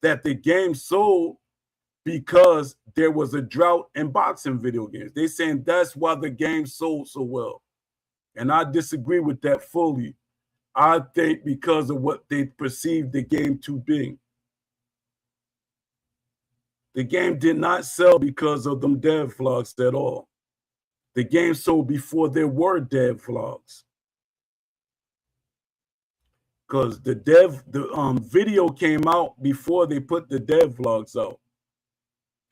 that the game sold because there was a drought in boxing video games. They saying that's why the game sold so well. And I disagree with that fully. I think because of what they perceived the game to be. The game did not sell because of them dev vlogs at all. The game sold before there were dev vlogs. Because the video came out before they put the dev vlogs out.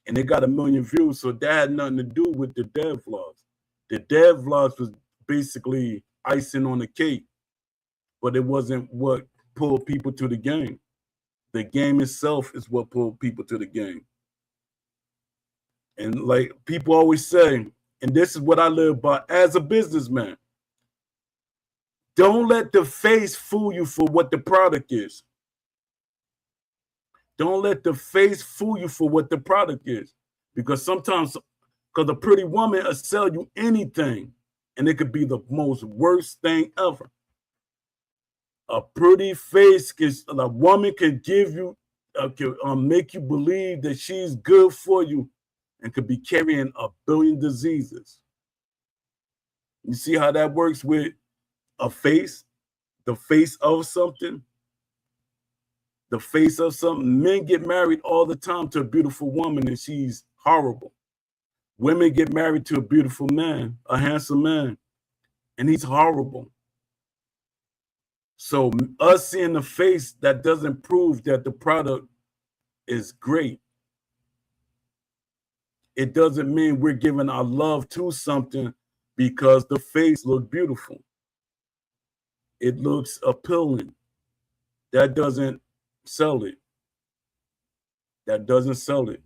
And they got 1 million views, so that had nothing to do with the dev vlogs. The dev vlogs was basically icing on the cake, but it wasn't what pulled people to the game. The game itself is what pulled people to the game. And like people always say, and this is what I live by as a businessman, don't let the face fool you for what the product is. Don't let the face fool you for what the product is. Because sometimes, because a pretty woman will sell you anything, and it could be the most worst thing ever. A pretty face, a woman can give you, make you believe that she's good for you, and could be carrying 1 billion diseases. You see how that works with a face, the face of something? The face of something. Men get married all the time to a beautiful woman and she's horrible. Women get married to a beautiful man, a handsome man, and he's horrible. So us seeing the face, that doesn't prove that the product is great. It doesn't mean we're giving our love to something because the face looks beautiful. It looks appealing. That doesn't sell it. That doesn't sell it.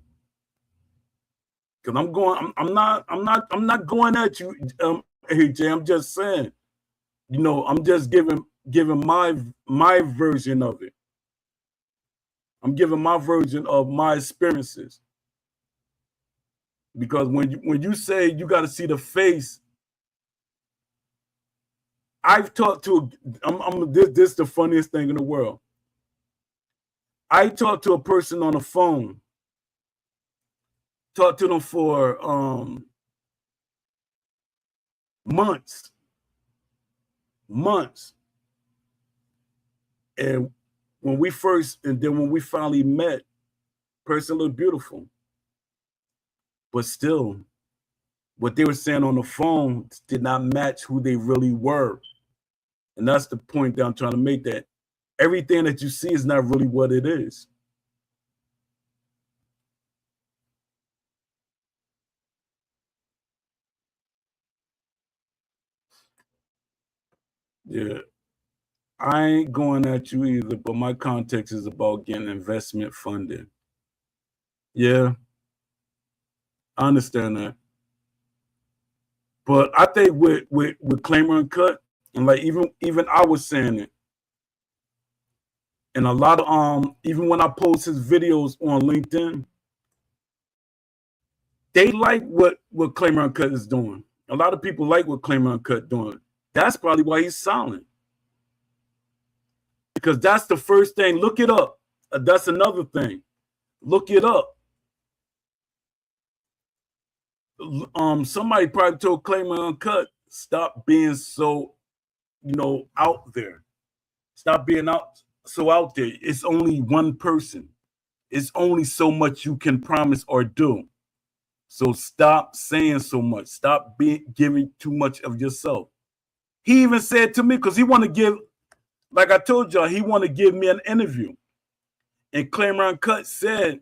Because I'm not going at you, AJ. I'm just saying, I'm just giving my version of it. I'm giving my version of my experiences. Because when you say you got to see the face, I've talked to this is the funniest thing in the world. I talked to a person on the phone, talked to them for months. And when we finally met, person looked beautiful. But still, what they were saying on the phone did not match who they really were. And that's the point that I'm trying to make, that everything that you see is not really what it is. Yeah. I ain't going at you either, but my context is about getting investment funding. Yeah. I understand that. But I think with Claim Uncut, and like even I was saying it, and a lot of even when I post his videos on LinkedIn, they like what Claim Uncut is doing. A lot of people like what Claim Uncut doing. That's probably why he's silent. Because that's the first thing. Look it up. That's another thing. Look it up. Somebody probably told Claim Uncut, stop being so, out there. Stop being so out there. It's only one person. It's only so much you can promise or do. So stop saying so much. Stop giving too much of yourself. He even said to me, because he want to give, like I told y'all, he want to give me an interview. And Claim Uncut said,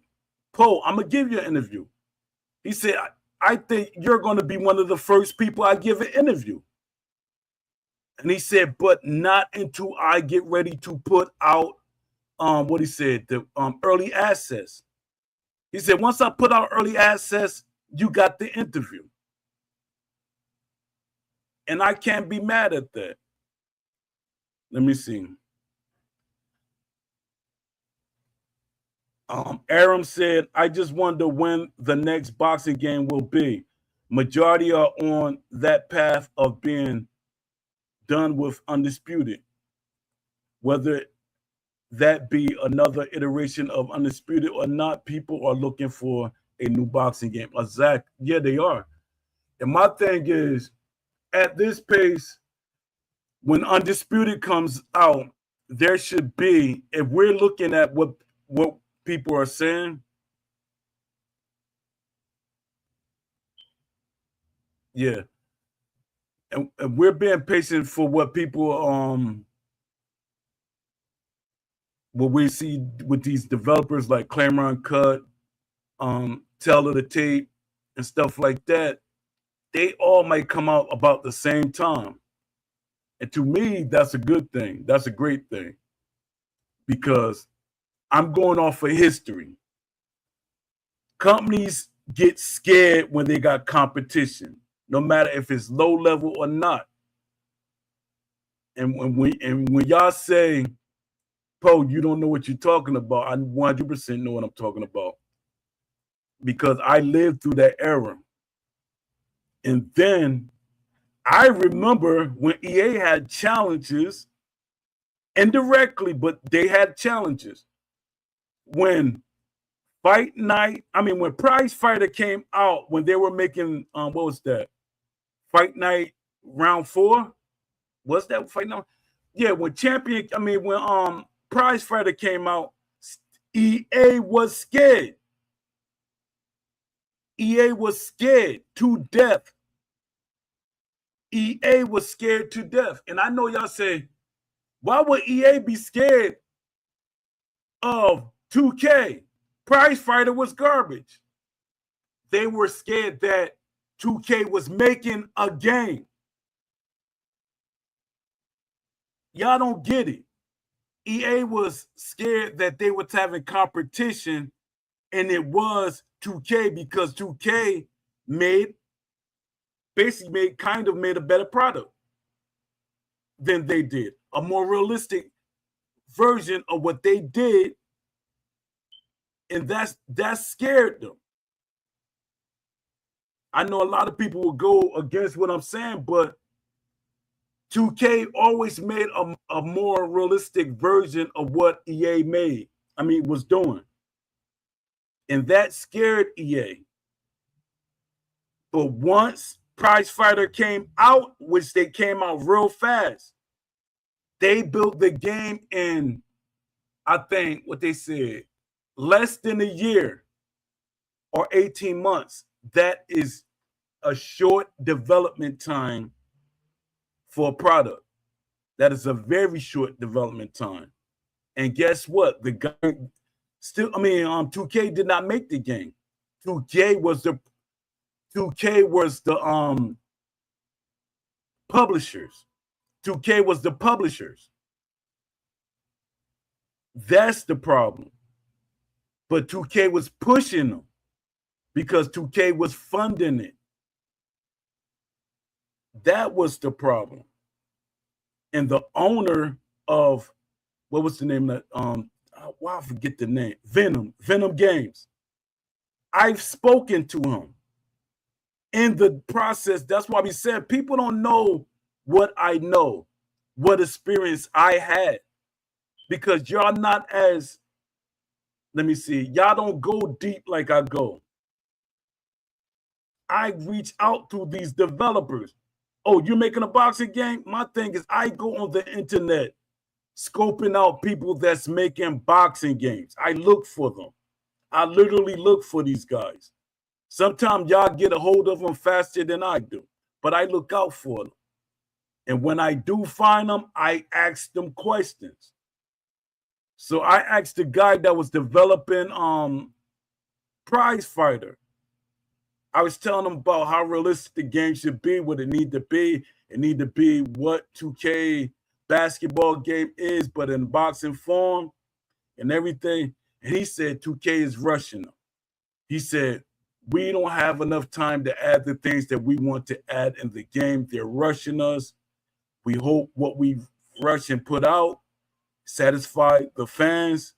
Poe, I'm going to give you an interview. He said, I think you're going to be one of the first people I give an interview. And he said, but not until I get ready to put out, what he said, the early access. He said, once I put out early access, you got the interview. And I can't be mad at that. Let me see. Aram said, I just wonder when the next boxing game will be. Majority are on that path of being done with Undisputed. Whether that be another iteration of Undisputed or not, people are looking for a new boxing game. Exactly. Yeah, they are. And my thing is, at this pace, when Undisputed comes out, there should be, if we're looking at what people are saying, yeah, and we're being patient for what people what we see with these developers like Claim Uncut, Tell of the Tape, and stuff like that. They all might come out about the same time. And to me, that's a good thing. That's a great thing. Because I'm going off of history. Companies get scared when they got competition, no matter if it's low level or not. And when y'all say, Poe, you don't know what you're talking about, I 100% know what I'm talking about. Because I lived through that era. And then I remember when EA had challenges, indirectly, but they had challenges. When when Prize Fighter came out, when they were making, what was that? Fight Night Round 4? Was that Fight Night? Yeah, when Prize Fighter came out, EA was scared. EA was scared to death. EA was scared to death. And I know y'all say, why would EA be scared of 2K? Prize Fighter was garbage. They were scared that 2K was making a game. Y'all don't get it. EA was scared that they was having competition, and it was 2K because 2K made a better product than they did. A more realistic version of what they did, and that scared them. I know a lot of people will go against what I'm saying, but 2K always made a more realistic version of what EA was doing. And that scared EA. But once Prize Fighter came out, which they came out real fast, they built the game in, I think, what they said, less than a year or 18 months. That is a short development time for a product. That is a very short development time. And guess what? The guy still, 2K did not make the game. 2K was the publishers. 2K was the publishers. That's the problem. But 2K was pushing them because 2K was funding it. That was the problem. And the owner of, what was the name of that? I forget the name. Venom Games. I've spoken to him in the process. That's why we said people don't know what I know, what experience I had, because y'all not as, y'all don't go deep like I go. I reach out to these developers. Oh, you're making a boxing game? My thing is I go on the internet scoping out people that's making boxing games. I look for them. I literally look for these guys. Sometimes y'all get a hold of them faster than I do, but I look out for them. And when I do find them, I ask them questions. So I asked the guy that was developing Prize Fighter. I was telling him about how realistic the game should be, what it need to be. It need to be what 2K basketball game is, but in boxing form and everything. And he said 2K is rushing them. He said, we don't have enough time to add the things that we want to add in the game. They're rushing us. We hope what we rush and put out satisfy the fans,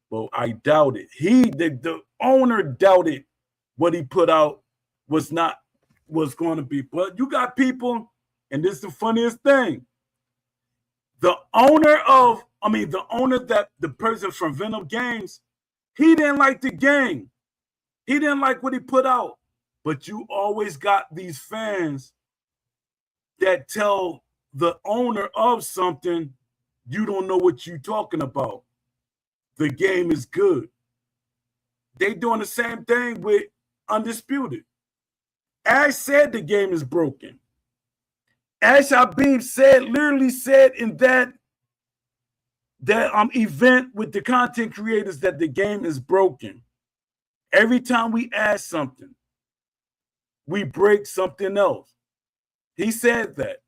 but I doubt it. The owner doubted what he put out was going to be. But you got people, and this is the funniest thing. The person from Venom Games, he didn't like the game. He didn't like what he put out. But you always got these fans that tell the owner of something, you don't know what you're talking about. The game is good. They doing the same thing with Undisputed. Ash said the game is broken. Ash Habib literally said in that event with the content creators that the game is broken. Every time we add something, we break something else. He said that.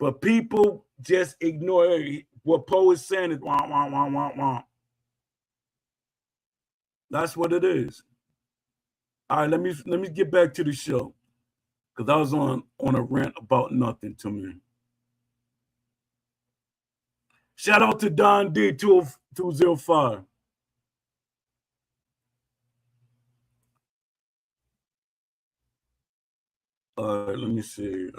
But people just ignore what Poe is saying. Is wah, wah, wah, wah, wah. That's what it is. All right, let me get back to the show, because I was on a rant about nothing to me. Shout out to Don D 205. All right, let me see.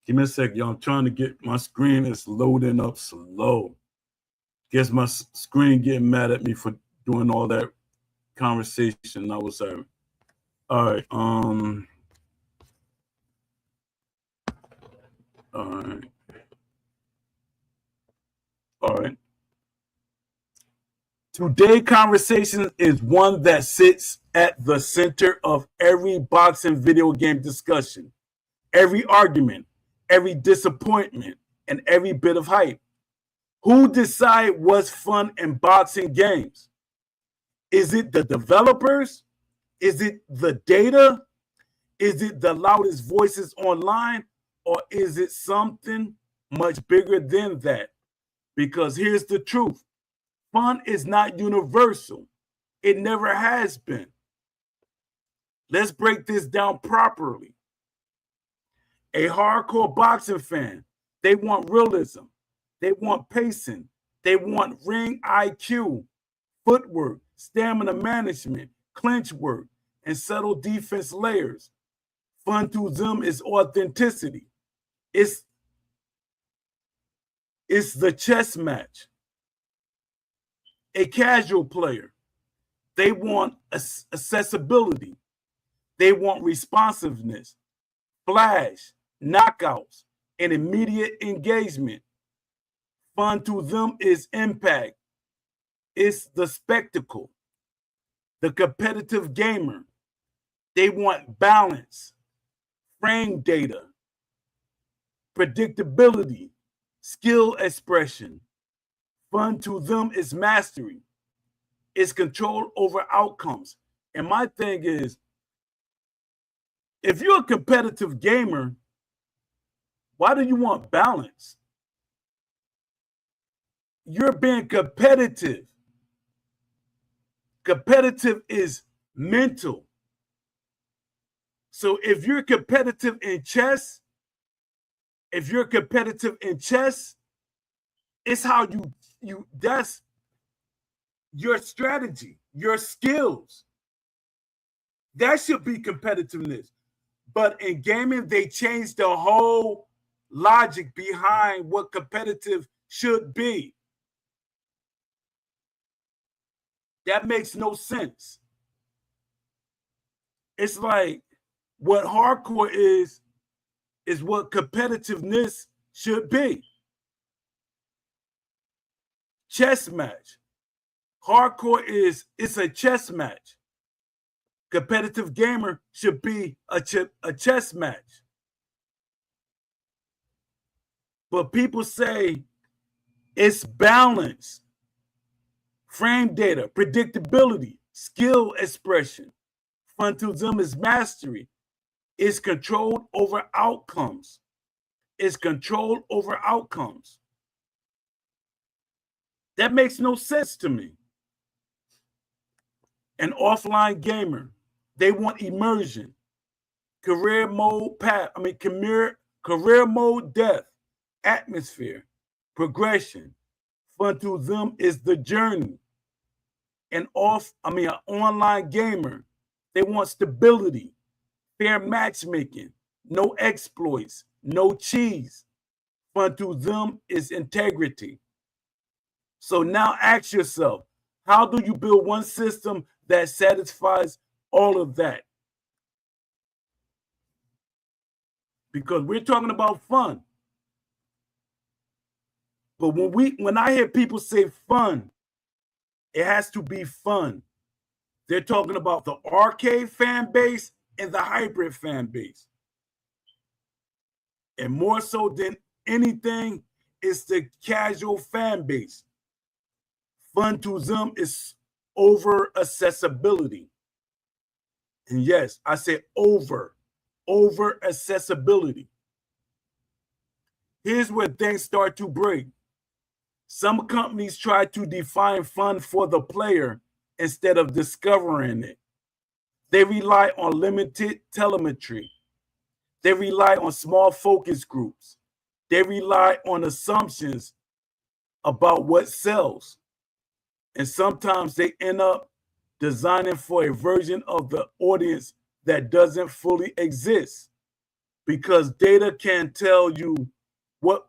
Give me a sec, y'all. I'm trying to get my screen is loading up slow. Guess my screen getting mad at me for doing all that conversation I was having. All right. All right. All right. Today's conversation is one that sits at the center of every boxing video game discussion, every argument, every disappointment, and every bit of hype. Who decide what's fun in boxing games? Is it the developers? Is it the data? Is it the loudest voices online? Or is it something much bigger than that? Because here's the truth. Fun is not universal. It never has been. Let's break this down properly. A hardcore boxing fan, they want realism. They want pacing. They want ring IQ, footwork, stamina management, clinch work, and subtle defense layers. Fun to them is authenticity. It's the chess match. A casual player, they want accessibility. They want responsiveness, flash, knockouts, and immediate engagement. Fun to them is impact. It's the spectacle. The competitive gamer, they want balance, frame data, predictability, skill expression. Fun to them is mastery. It's control over outcomes. And my thing is, if you're a competitive gamer, why do you want balance? You're being competitive. Competitive is mental. So if you're competitive in chess, it's how you that's your strategy, your skills. That should be competitiveness. But in gaming, they changed the whole logic behind what competitive should be. That makes no sense. It's like what hardcore is what competitiveness should be. Chess match. Hardcore it's a chess match. Competitive gamer should be a chess match. But people say it's balance, frame data, predictability, skill expression. Fun to them is mastery. It's controlled over outcomes. It's controlled over outcomes. That makes no sense to me. An offline gamer, they want immersion, career mode career mode death, atmosphere, progression. Fun to them is the journey. An online gamer, they want stability, fair matchmaking, no exploits, no cheese. Fun to them is integrity. So now ask yourself, how do you build one system that satisfies all of that? Because we're talking about fun. But when I hear people say fun, it has to be fun. They're talking about the arcade fan base and the hybrid fan base. And more so than anything, it's the casual fan base. Fun to them is over accessibility. And yes, I said over accessibility. Here's where things start to break. Some companies try to define fun for the player instead of discovering it. They rely on limited telemetry. They rely on small focus groups. They rely on assumptions about what sells. And sometimes they end up designing for a version of the audience that doesn't fully exist, because data can tell you what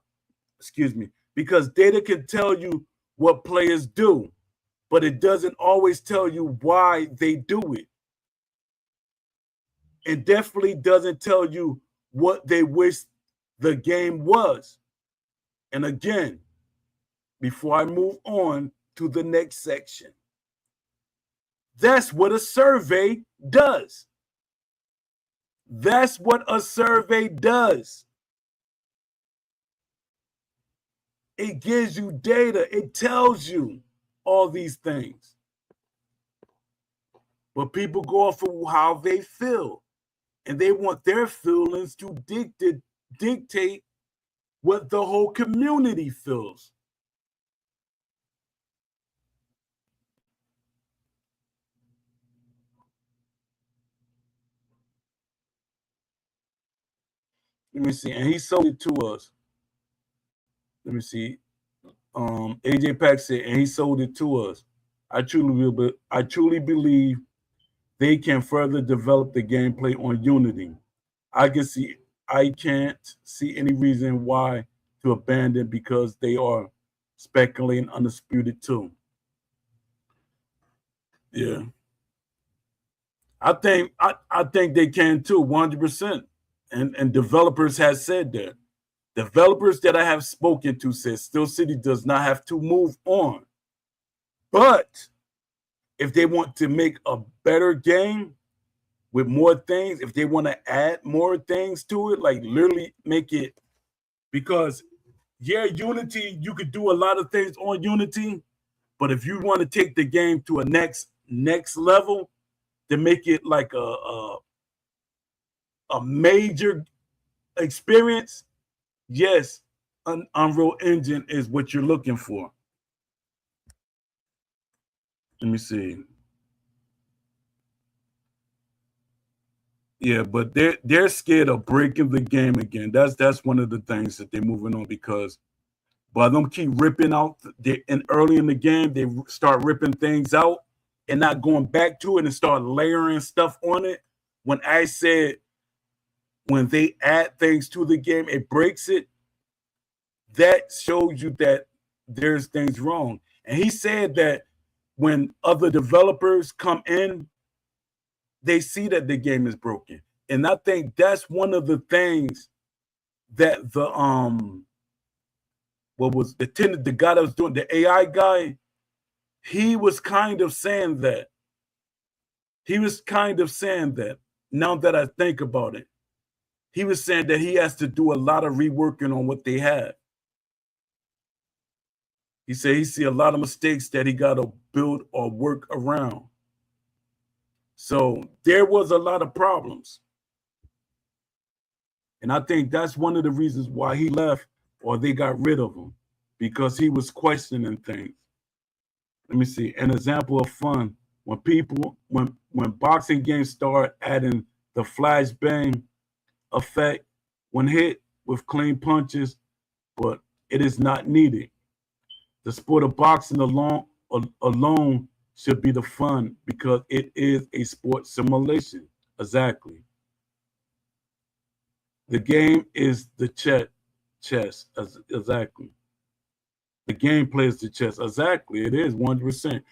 players do, but it doesn't always tell you why they do it. It definitely doesn't tell you what they wish the game was. And again, before I move on to the next section, that's what a survey does. That's what a survey does. It gives you data. It tells you all these things. But people go off of how they feel. And they want their feelings to dictate what the whole community feels. Let me see. And he sold it to us. Let me see. AJ Pack said, and he sold it to us. I truly believe they can further develop the gameplay on Unity. I can see I can't see any reason why to abandon because they are speculating Undisputed too. Yeah. I think they can too, 100%. And developers have said that. Developers that I have spoken to said Steel City does not have to move on. But if they want to make a better game with more things, if they want to add more things to it, like literally make it, because yeah, Unity, you could do a lot of things on Unity, but if you want to take the game to a next level, to make it like a major experience, yes, Unreal Engine is what you're looking for. Let me see. Yeah, but they're scared of breaking the game again. That's one of the things that they're moving on, because by them keep ripping out and early in the game they start ripping things out and not going back to it and start layering stuff on it. When I said when they add things to the game, it breaks it. That shows you that there's things wrong. And he said that when other developers come in, they see that the game is broken. And I think that's one of the things that the what was the guy that was doing the AI guy, he was kind of saying that. He was kind of saying that, now that I think about it. He was saying that he has to do a lot of reworking on what they have. He said he see a lot of mistakes that he got to build or work around. So there was a lot of problems. And I think that's one of the reasons why he left or they got rid of him, because he was questioning things. Let me see. An example of fun. When boxing games start adding the flashbang effect when hit with clean punches, but it is not needed. The sport of boxing alone should be the fun because it is a sport simulation. Exactly. The game is the chess. Exactly. The gameplay is the chess. Exactly. It is 100%.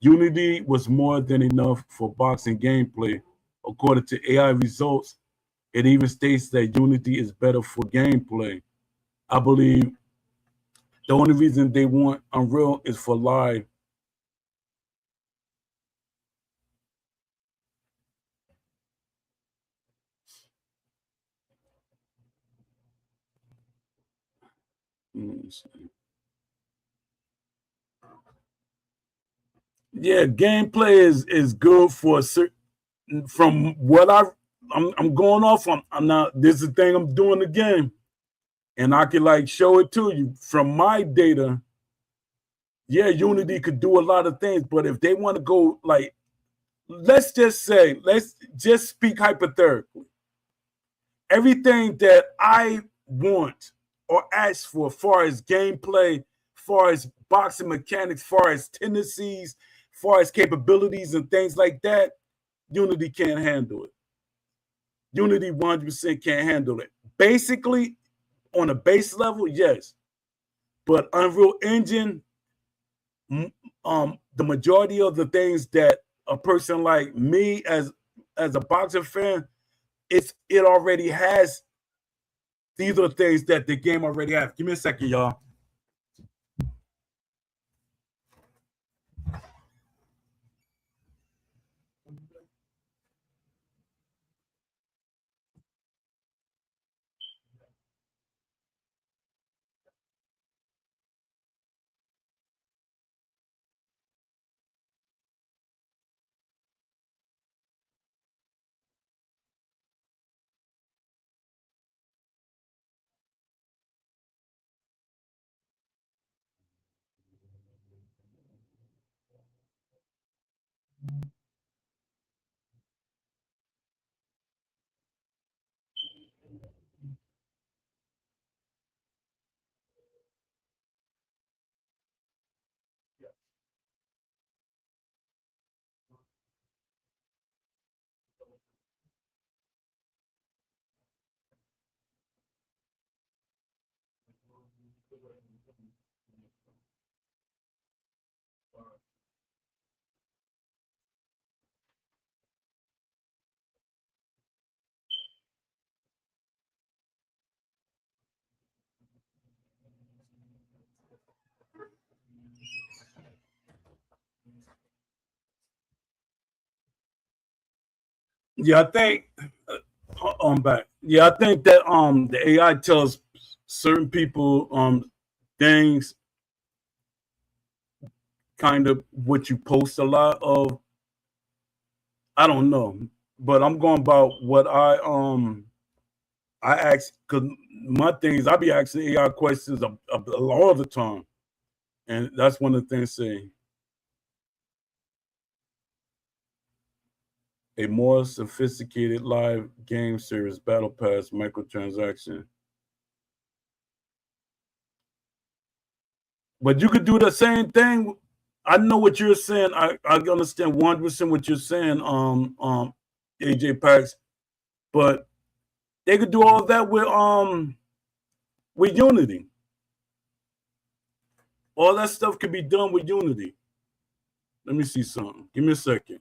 Unity was more than enough for boxing gameplay. According to AI results, it even states that Unity is better for gameplay. I believe the only reason they want Unreal is for live. Yeah, gameplay is good for a certain. From what I'm going off on. I'm not. This is the thing I'm doing again, and I can like show it to you from my data. Yeah, Unity could do a lot of things, but if they want to go like, let's just speak hypothetically. Everything that I want or ask for, as far as gameplay, far as boxing mechanics, far as tendencies, far as capabilities and things like that, Unity can't handle it. Unity 100% can't handle it. Basically, on a base level, yes. But Unreal Engine, the majority of the things that a person like me as a boxing fan, it already has. These are the things that the game already has. Give me a second, y'all. Yeah, I think back. Yeah, I think that the AI tells certain people things kind of what you post a lot of. I don't know, but I'm going about what I ask because my thing is I be asking AI questions all the time, and that's one of the things saying a more sophisticated live game service, battle pass, microtransaction. But you could do the same thing. I know what you're saying. I understand 100% what you're saying, AJ Pax, but they could do all that with Unity. All that stuff could be done with Unity. Let me see something. Give me a second.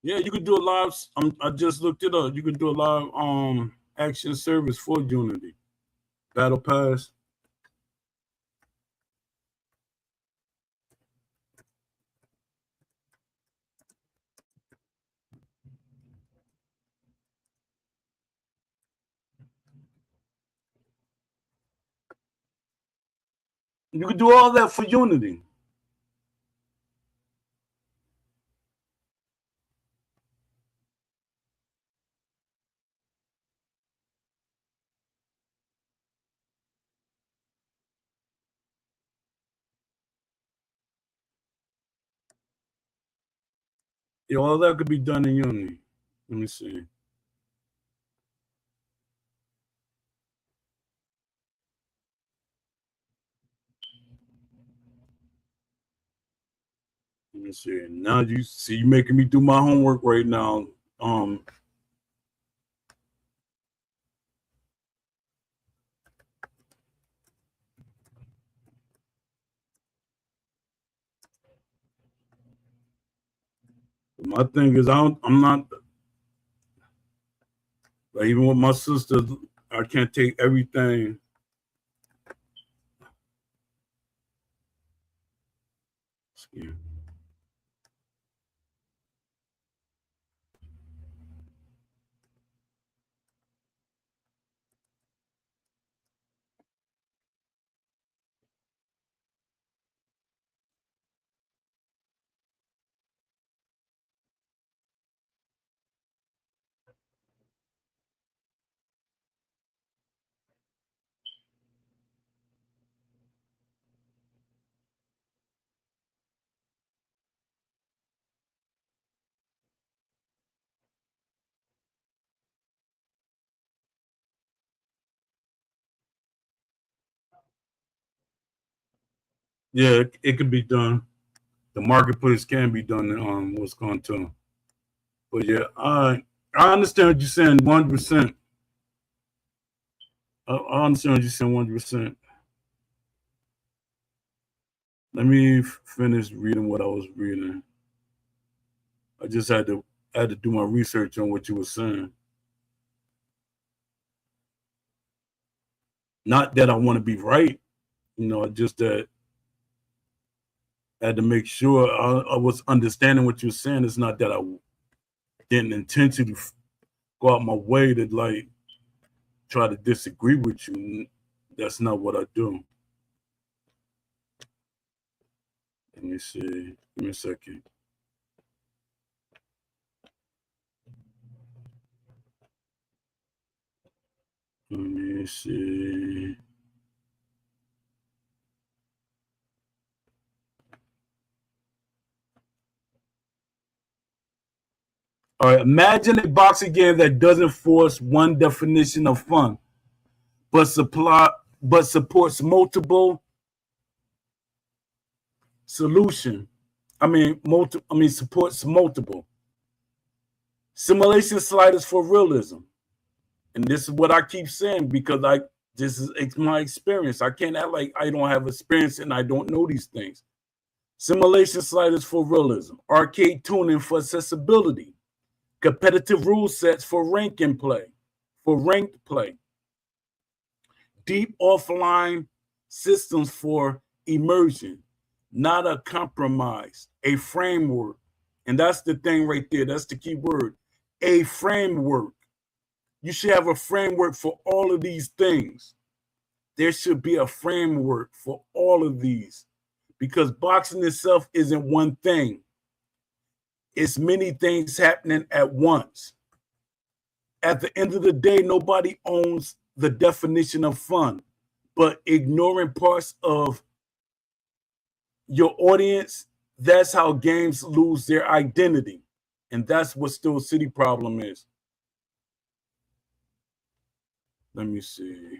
Yeah, you could do a live. I just looked it up. You can do a live action service for Unity. Battle Pass. You could do all that for Unity. Yeah, all that could be done in Unity. Let me see. Let me see. Now you see you making me do my homework right now. Um, my thing is I'm not like even with my sister, I can't take everything. Yeah. Yeah, it could be done. The marketplace can be done on what's going to. But yeah, I understand what you're saying 100%. I understand what you're saying 100%. Let me finish reading what I was reading. I just had to do my research on what you were saying. Not that I want to be right, just that I had to make sure I was understanding what you're saying. It's not that I didn't intentionally go out my way to like try to disagree with you. That's not what I do. Let me see. Give me a second. Let me see. All right, imagine a boxing game that doesn't force one definition of fun, but supports multiple solution. Supports multiple simulation sliders for realism. And this is what I keep saying because this is my experience. I can't act like I don't have experience and I don't know these things. Simulation sliders for realism, arcade tuning for accessibility, competitive rule sets for ranked play, deep offline systems for immersion, not a compromise, a framework. And that's the thing right there. That's the key word. A framework. You should have a framework for all of these things. There should be a framework for all of these because boxing itself isn't one thing. It's many things happening at once. At the end of the day, nobody owns the definition of fun, but ignoring parts of your audience, that's how games lose their identity. And that's what Steel City problem is. Let me see.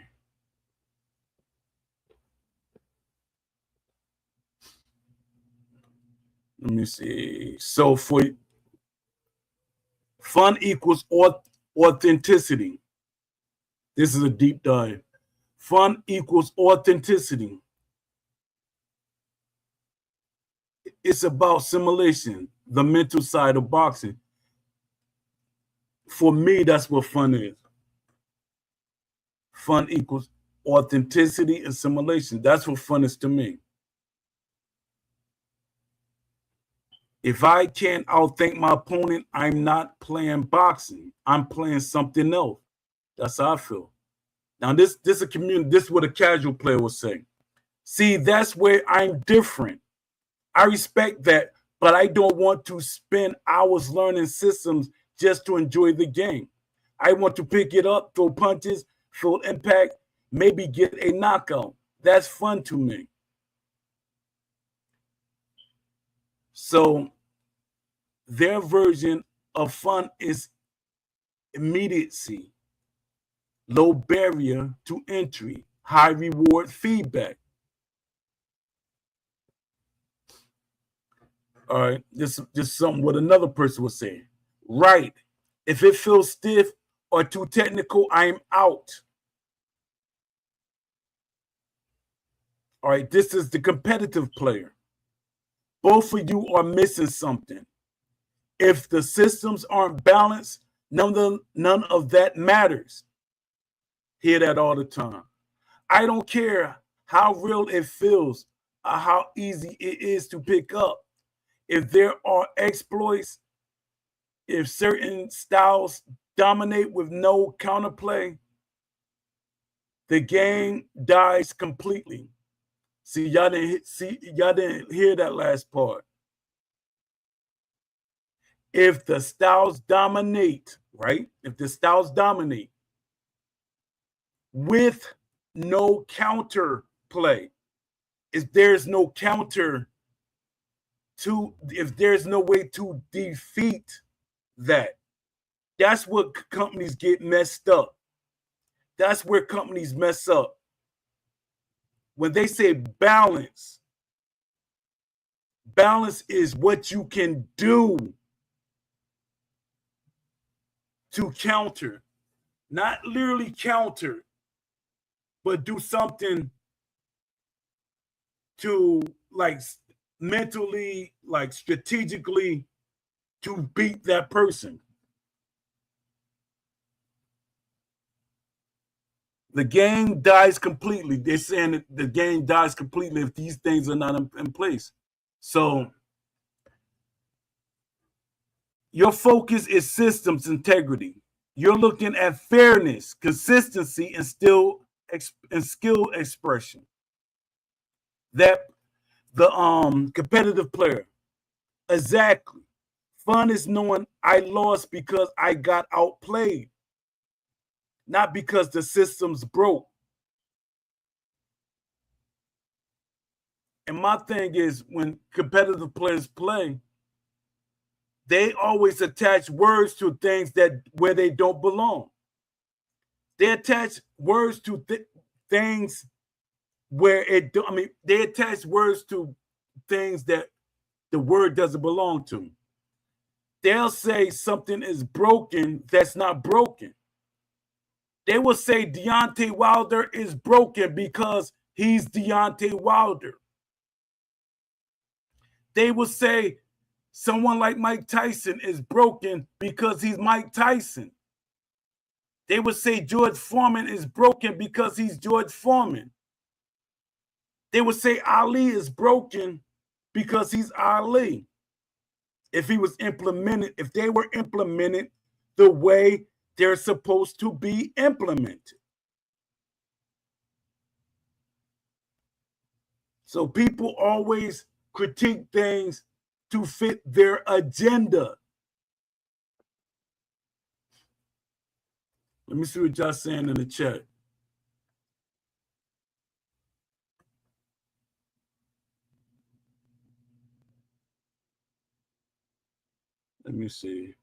Let me see. So for fun equals authenticity. This is a deep dive. Fun equals authenticity. It's about simulation, the mental side of boxing. For me, that's what fun is. Fun equals authenticity and simulation. That's what fun is to me. If I can't outthink my opponent, I'm not playing boxing. I'm playing something else. That's how I feel. Now, this is a community. This is what a casual player will say. See, that's where I'm different. I respect that, but I don't want to spend hours learning systems just to enjoy the game. I want to pick it up, throw punches, feel impact, maybe get a knockout. That's fun to me. So their version of fun is immediacy, low barrier to entry, high reward feedback. All right, this is something what another person was saying. Right. If it feels stiff or too technical, I'm out. All right, this is the competitive player. Both of you are missing something. If the systems aren't balanced, none of that matters. Hear that all the time. I don't care how real it feels or how easy it is to pick up. If there are exploits, if certain styles dominate with no counterplay, the game dies completely. See, y'all didn't hear that last part. If the styles dominate, right? If the styles dominate with no counter play, if there's no counter to, if there's no way to defeat that, that's what companies get messed up. That's where companies mess up. When they say balance, balance is what you can do to counter, not literally counter, but do something to like mentally, like strategically to beat that person. The game dies completely. They're saying that the game dies completely if these things are not in place. So your focus is systems integrity. You're looking at fairness, consistency, and skill expression. That the competitive player. Exactly. Fun is knowing I lost because I got outplayed, not because the system's broke. And my thing is, when competitive players play, they always attach words to things that where they don't belong. They attach words to things where it. I mean, they attach words to things that the word doesn't belong to. They'll say something is broken that's not broken. They will say Deontay Wilder is broken because he's Deontay Wilder. They will say someone like Mike Tyson is broken because he's Mike Tyson. They would say George Foreman is broken because he's George Foreman. They would say Ali is broken because he's Ali. If he was implemented, if they were implemented the way they're supposed to be implemented. So people always critique things to fit their agenda. Let me see what y'all saying in the chat. Let me see.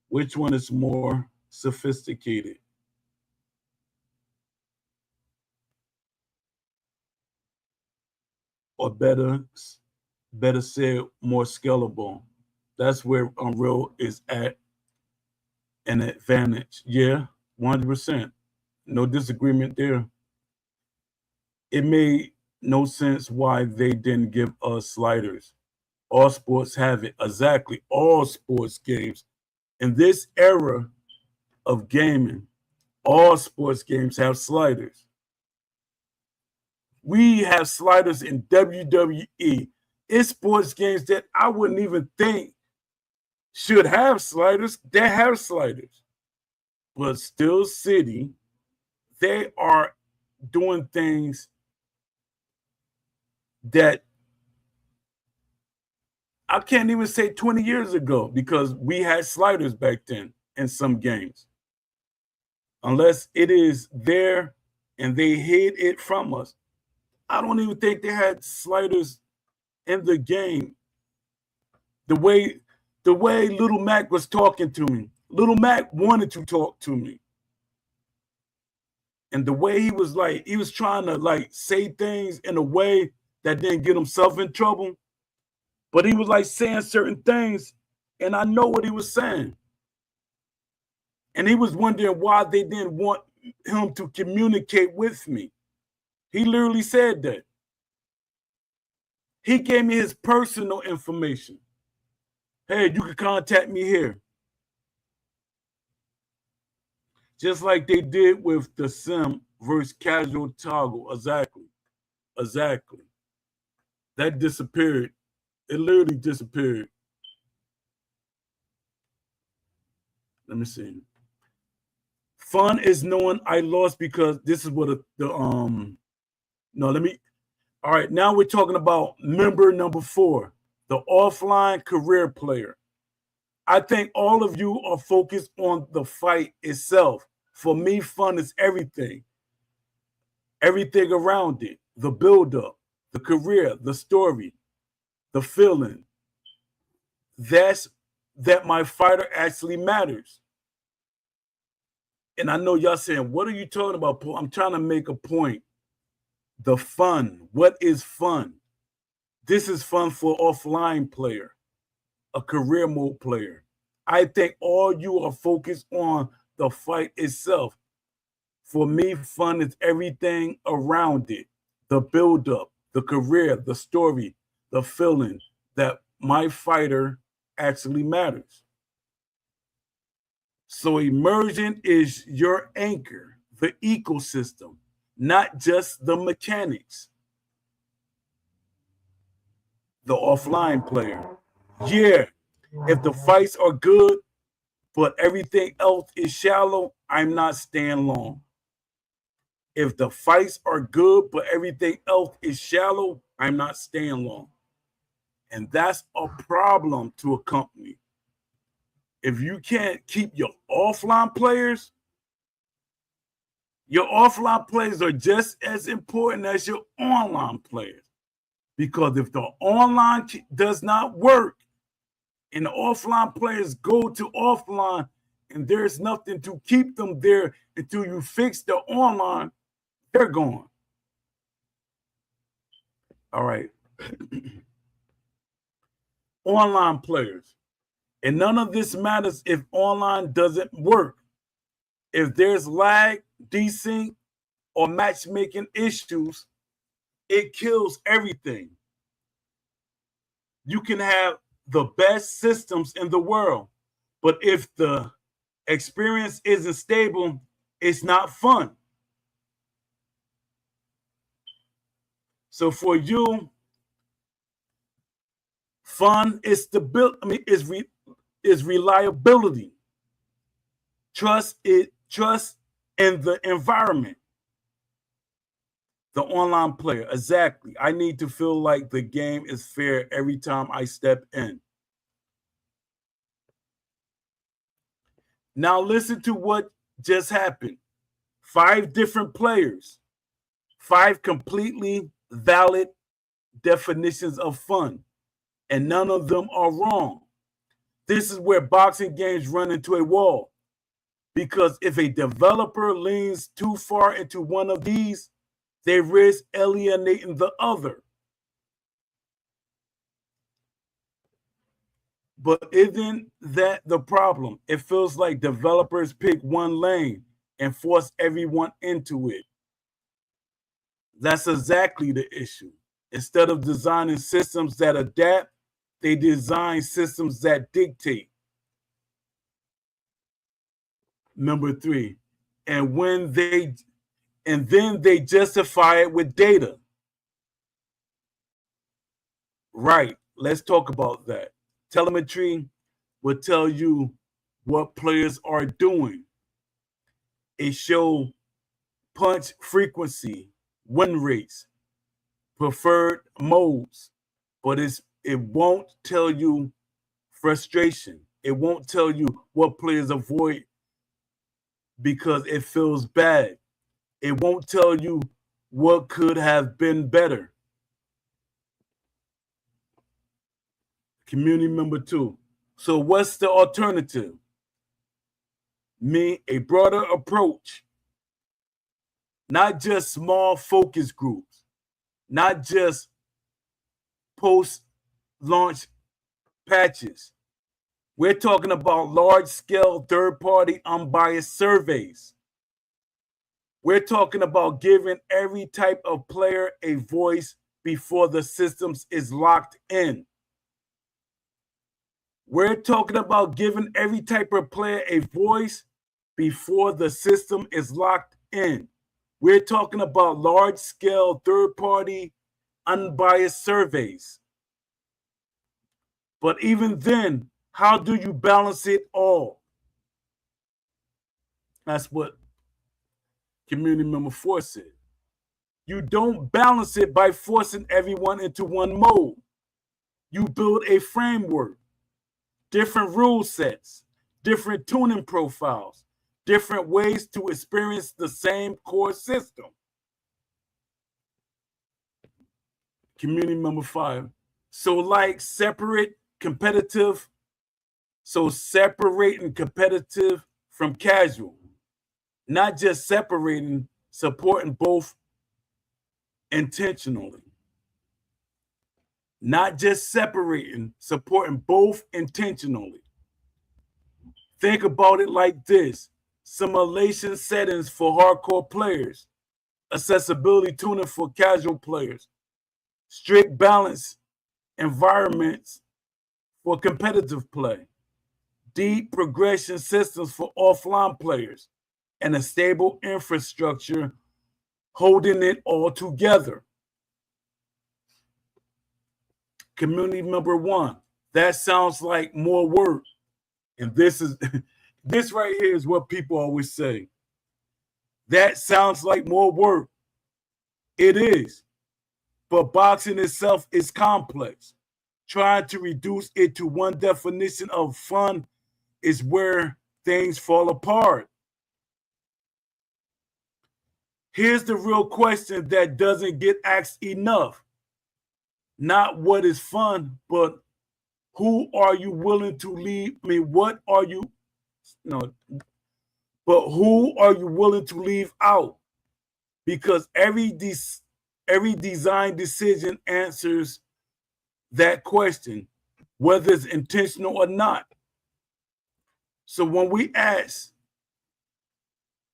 Which one is more sophisticated? Or better said, more scalable? That's where Unreal is at an advantage. Yeah, 100%. No disagreement there. It made no sense why they didn't give us sliders. All sports have it. Exactly. All sports games. In this era of gaming, all sports games have sliders. We have sliders in WWE. It's sports games that I wouldn't even think should have sliders. They have sliders. But Steel City, they are doing things that I can't even say 20 years ago, because we had sliders back then in some games. Unless it is there and they hid it from us, I don't even think they had sliders in the game. The way Little Mac was talking to me, Little Mac wanted to talk to me. And the way he was trying to say things in a way that didn't get himself in trouble. But he was saying certain things, and I know what he was saying. And he was wondering why they didn't want him to communicate with me. He literally said that. He gave me his personal information. Hey, you can contact me here. Just like they did with the Sim versus Casual Toggle. Exactly. That disappeared. It literally disappeared. Let me see. Fun is knowing I lost because this is what all right, now we're talking about member number 4, the offline career player. I think all of you are focused on the fight itself. For me, fun is everything. Everything around it, the build-up, the career, the story, the feeling. That my fighter actually matters. And I know y'all saying, what are you talking about, Paul? I'm trying to make a point. The fun. What is fun? This is fun for offline player, a career mode player. I think all you are focused on the fight itself. For me, fun is everything around it. The build-up, the career, the story, the feeling that my fighter actually matters. So immersion is your anchor, the ecosystem, not just the mechanics. The offline player. Yeah, if the fights are good, but everything else is shallow, I'm not staying long. If the fights are good, but everything else is shallow, I'm not staying long. And that's a problem to a company. If you can't keep your offline players are just as important as your online players. Because if the online does not work and the offline players go to offline and there's nothing to keep them there until you fix the online, they're gone. All right. Online players. And none of this matters if online doesn't work. If there's lag, desync, or matchmaking issues, it kills everything. You can have the best systems in the world, but if the experience isn't stable, it's not fun. So for you, fun is stability. Is reliability. Trust in the environment. The online player, exactly. I need to feel like the game is fair every time I step in. Now listen to what just happened. 5 different players, 5 completely valid definitions of fun, and none of them are wrong. This is where boxing games run into a wall, because if a developer leans too far into one of these, they risk alienating the other. But isn't that the problem? It feels like developers pick one lane and force everyone into it. That's exactly the issue. Instead of designing systems that adapt, they design systems that dictate. Number 3, and then they justify it with data. Right, let's talk about that. Telemetry will tell you what players are doing. It shows punch frequency, win rates, preferred modes, but it won't tell you frustration. It won't tell you what players avoid because it feels bad. It won't tell you what could have been better. Community member 2. So what's the alternative? A broader approach. Not just small focus groups. Not just post-launch patches. We're talking about large-scale third-party unbiased surveys. We're talking about giving every type of player a voice before the systems is locked in. We're talking about giving every type of player a voice before the system is locked in. We're talking about large-scale third-party unbiased surveys. But even then, how do you balance it all? That's what community member 4 said. You don't balance it by forcing everyone into one mode. You build a framework, different rule sets, different tuning profiles, different ways to experience the same core system. Community member 5. So like separating competitive from casual, not just separating, supporting both intentionally. Not just separating, supporting both intentionally. Think about it like this. Simulation settings for hardcore players, accessibility tuning for casual players, strict balance environments for competitive play, deep progression systems for offline players, and a stable infrastructure holding it all together. Community member 1, that sounds like more work. And this is this right here is what people always say. That sounds like more work. It is. But boxing itself is complex. Trying to reduce it to one definition of fun is where things fall apart. Here's the real question that doesn't get asked enough. Not what is fun, but who are you willing to leave? I mean, what are you, no, but who are you willing to leave out? Because every design decision answers that question, whether it's intentional or not. So when we ask,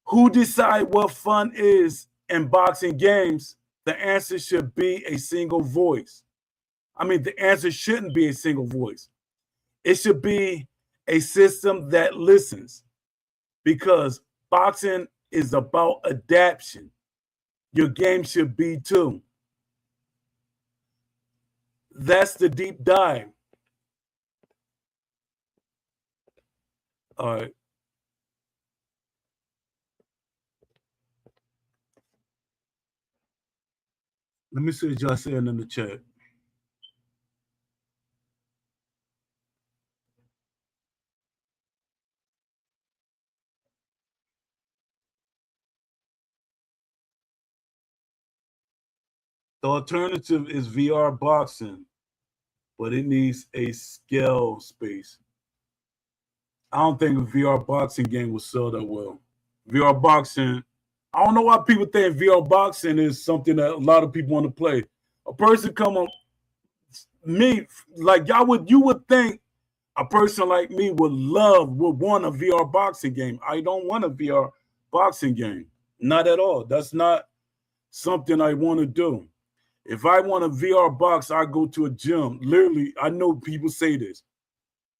who decide what fun is in boxing games, the answer should be a single voice. I mean, the answer shouldn't be a single voice. It should be a system that listens, because boxing is about adaptation. Your game should be too. That's the deep dive. All right. Let me see what y'all saying in the chat. The alternative is VR boxing, but it needs a scale space. I don't think a VR boxing game will sell that well. VR boxing, I don't know why people think VR boxing is something that a lot of people want to play. A person come on me, like you would think a person like me would want a VR boxing game. I don't want a VR boxing game. Not at all. That's not something I want to do. If I want a VR box, I go to a gym. Literally, I know people say this.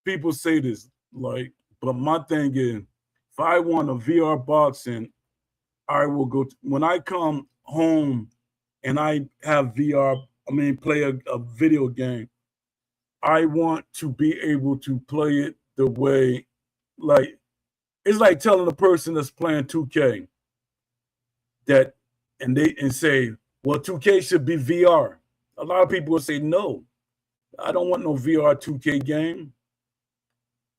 People say this, like, but my thing is, if I want a VR boxing, I will go when I come home and I have VR, play a video game. I want to be able to play it the way, like, it's like telling a person that's playing 2K that, and say, well, 2K should be VR. A lot of people will say, no, I don't want no VR 2K game.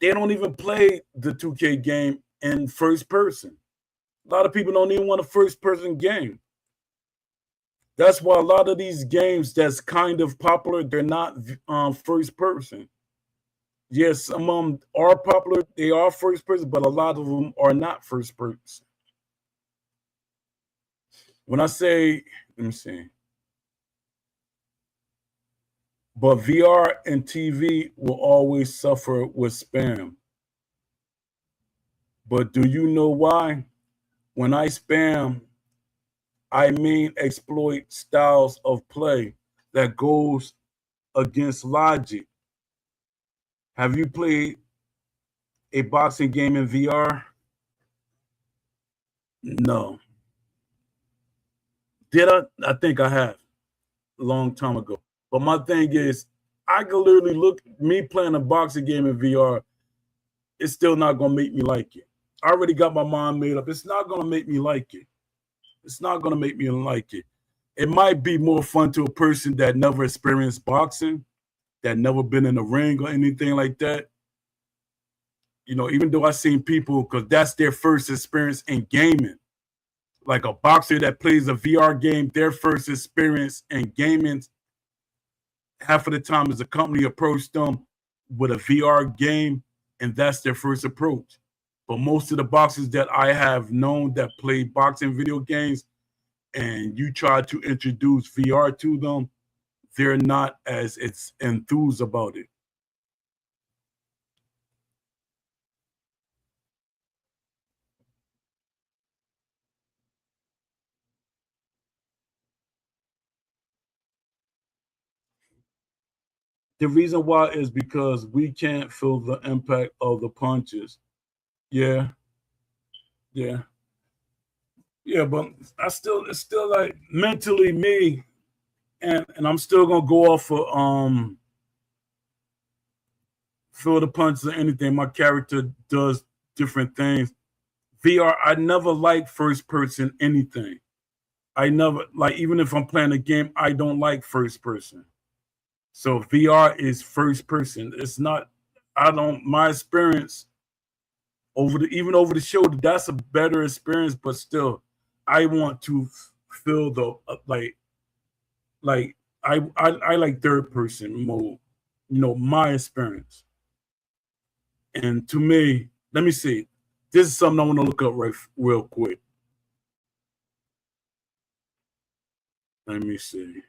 They don't even play the 2K game in first person. A lot of people don't even want a first person game. That's why a lot of these games that's kind of popular, they're not first person. Yes, some of them are popular, they are first person, but a lot of them are not first person. When I say, let me see, but VR and TV will always suffer with spam. But do you know why? When I spam, I mean exploit styles of play that goes against logic. Have you played a boxing game in VR? No. Did I? I think I have a long time ago. But my thing is, I can literally look me playing a boxing game in VR. It's still not gonna make me like it. I already got my mind made up. It's not gonna make me like it. It's not gonna make me like it. It might be more fun to a person that never experienced boxing, that never been in a ring or anything like that. You know, even though I've seen people, because that's their first experience in gaming. Like a boxer that plays a VR game, their first experience in gaming, half of the time is a company approached them with a VR game, and that's their first approach. But most of the boxers that I have known that play boxing video games, and you try to introduce VR to them, they're not as enthused about it. The reason why is because we can't feel the impact of the punches. Yeah, yeah, yeah. But it's still like mentally me, and I'm still gonna go off for feel the punches or anything. My character does different things. VR, I never liked first person anything. I never like, even if I'm playing a game, I don't like first person. So VR is first person. It's not. I don't. My experience even over the shoulder, that's a better experience. But still, I want to feel the like I like third person mode. My experience. And to me, let me see. This is something I want to look up real quick. Let me see.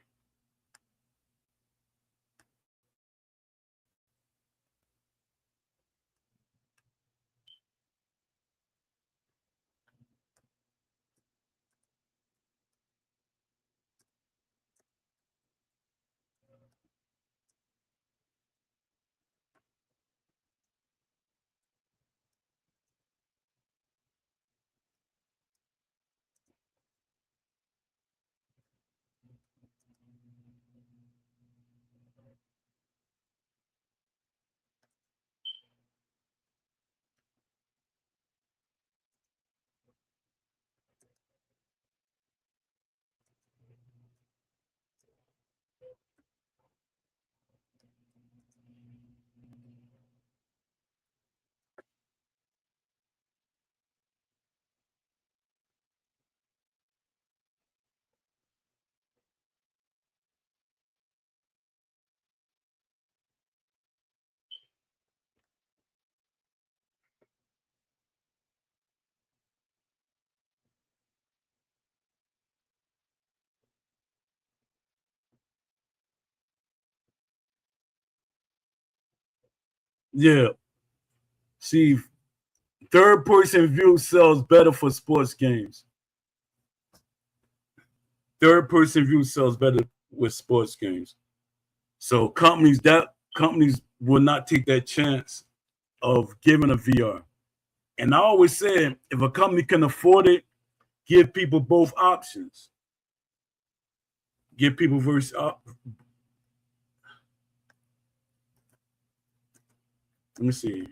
Yeah. See, third person view sells better for sports games. Third person view sells better with sports games. So companies will not take that chance of giving a VR. And I always say, if a company can afford it, give people both options. Give people versus. Let me see.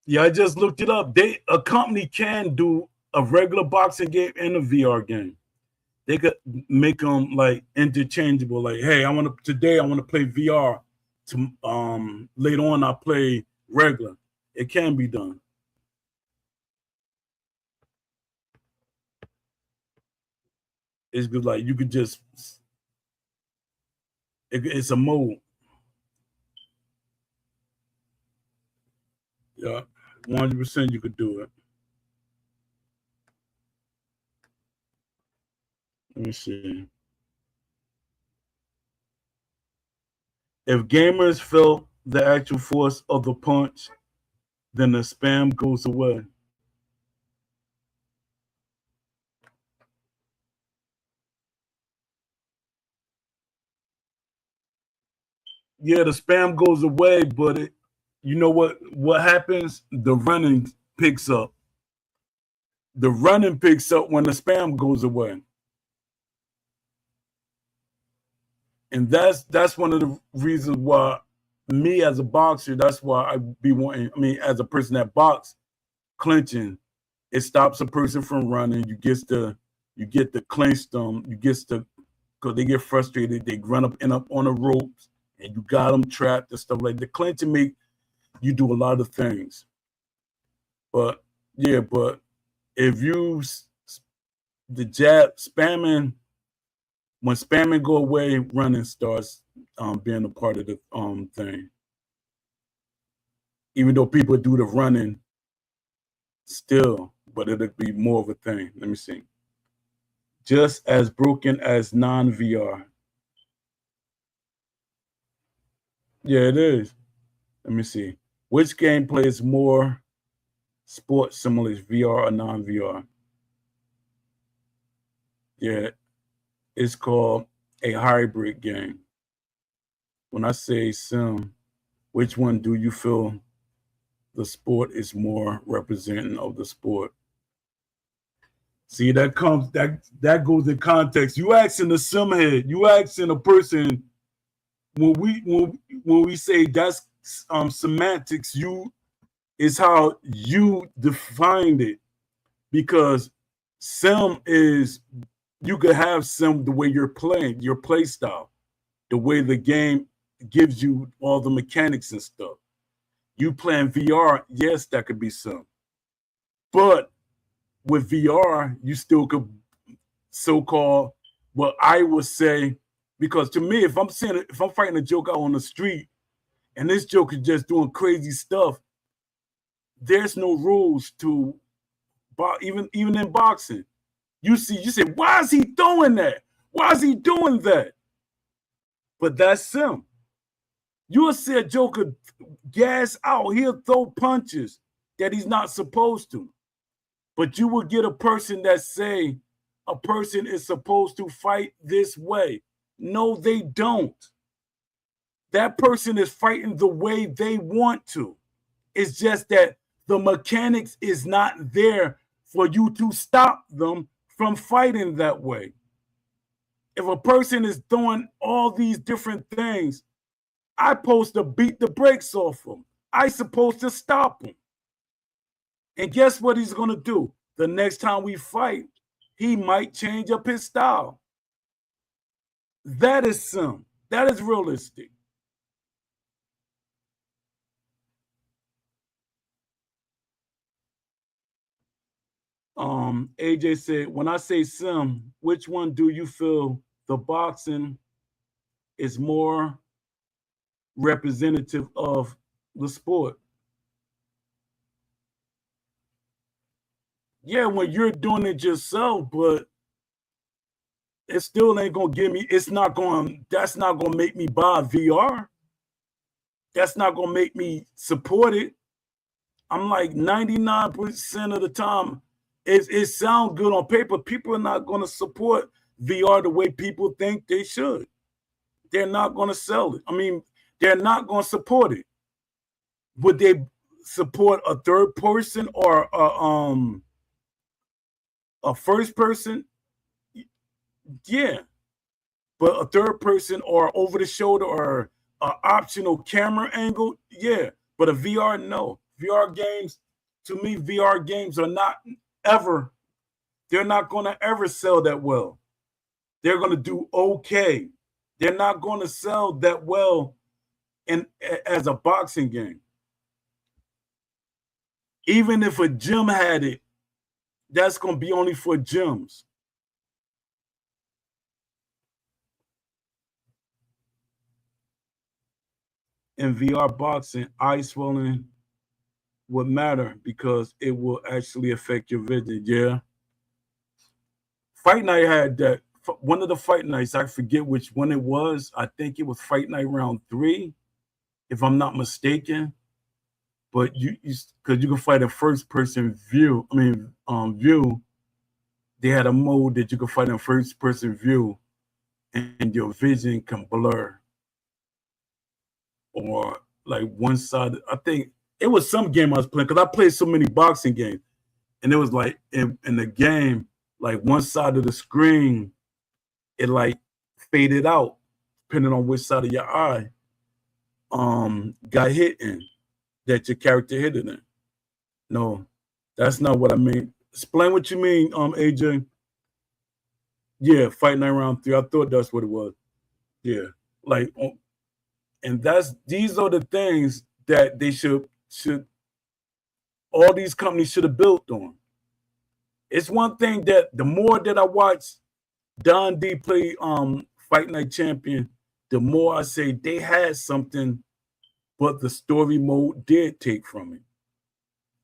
Yeah, I just looked it up. A company can do a regular boxing game and a VR game. They could make them like interchangeable. Like, hey, I want to play VR. To later on, I play regular. It can be done. It's good. Like you could just it's a mode. Yeah, 100% you could do it. Let me see. If gamers felt the actual force of the punch, then the spam goes away. Yeah, the spam goes away, but you know what happens? The running picks up. The running picks up when the spam goes away. And that's one of the reasons why me as a boxer, that's why I be wanting, I mean, as a person that box, clinching, it stops a person from running. You get the clinch them, you get the because they get frustrated, they run up and up on the ropes, and you got them trapped and stuff like the clinching make you do a lot of things. But yeah, but if you the jab spamming when spamming go away, running starts being a part of the thing. Even though people do the running still, but it'll be more of a thing. Let me see. just as broken as non-VR. Yeah, it is. Let me see. Which gameplay is more sports simulators, VR or non-VR? Yeah, it's called a hybrid game. When I say sim, which one do you feel the sport is more representing of the sport? See, that goes in context. You asking the sim head, you asking a person when we say that's semantics, you is how you defined it, because sim is, you could have sim the way you're playing, your play style, the way the game gives you all the mechanics and stuff. You playing VR, yes, that could be sim. But with VR, you still could so-called, what I would say, because to me, if I'm fighting a joke out on the street and this joke is just doing crazy stuff, there's no rules to even in boxing. You say, why is he throwing that? Why is he doing that? But that's sim. You'll see a joker gas out, he'll throw punches that he's not supposed to. But you will get a person that say a person is supposed to fight this way. No, they don't. That person is fighting the way they want to. It's just that the mechanics is not there for you to stop them from fighting that way. If a person is doing all these different things, I'm supposed to beat the brakes off him. I'm supposed to stop him. And guess what he's going to do? The next time we fight, he might change up his style. That is sim. That is realistic. AJ said, when I say sim, which one do you feel the boxing is more representative of the sport? Yeah, when you're doing it yourself, but it still ain't gonna give me, that's not gonna make me buy VR. That's not gonna make me support it. I'm like 99% of the time, it sounds good on paper. People are not gonna support VR the way people think they should. They're not gonna sell it. I mean, they're not gonna support it. Would they support a third person or a first person? Yeah, but a third person or over the shoulder or an optional camera angle, yeah. But a VR, no. VR games, to me, VR games are not ever, they're not going to ever sell that well. They're going to do okay. They're not going to sell that well as a boxing game. Even if a gym had it, that's going to be only for gyms. In VR boxing, eye swelling would matter because it will actually affect your vision. Yeah. Fight night had that. One of the fight nights, I forget which one it was. I think it was fight night round 3, if I'm not mistaken. But because you can fight a first person view. View. They had a mode that you could fight in first person view, and your vision can blur. Or like one side, I think it was some game I was playing, because I played so many boxing games, and it was like in the game, like one side of the screen, it like faded out depending on which side of your eye got hit in, that your character hit it in. No, that's not what I mean. Explain what you mean, AJ. Yeah, Fight Night round 3. I thought that's what it was. Yeah, like, and these are the things that they should all these companies should have built on. It's one thing that the more that I watch Don D play Fight Night Champion, the more I say they had something, but the story mode did take from it.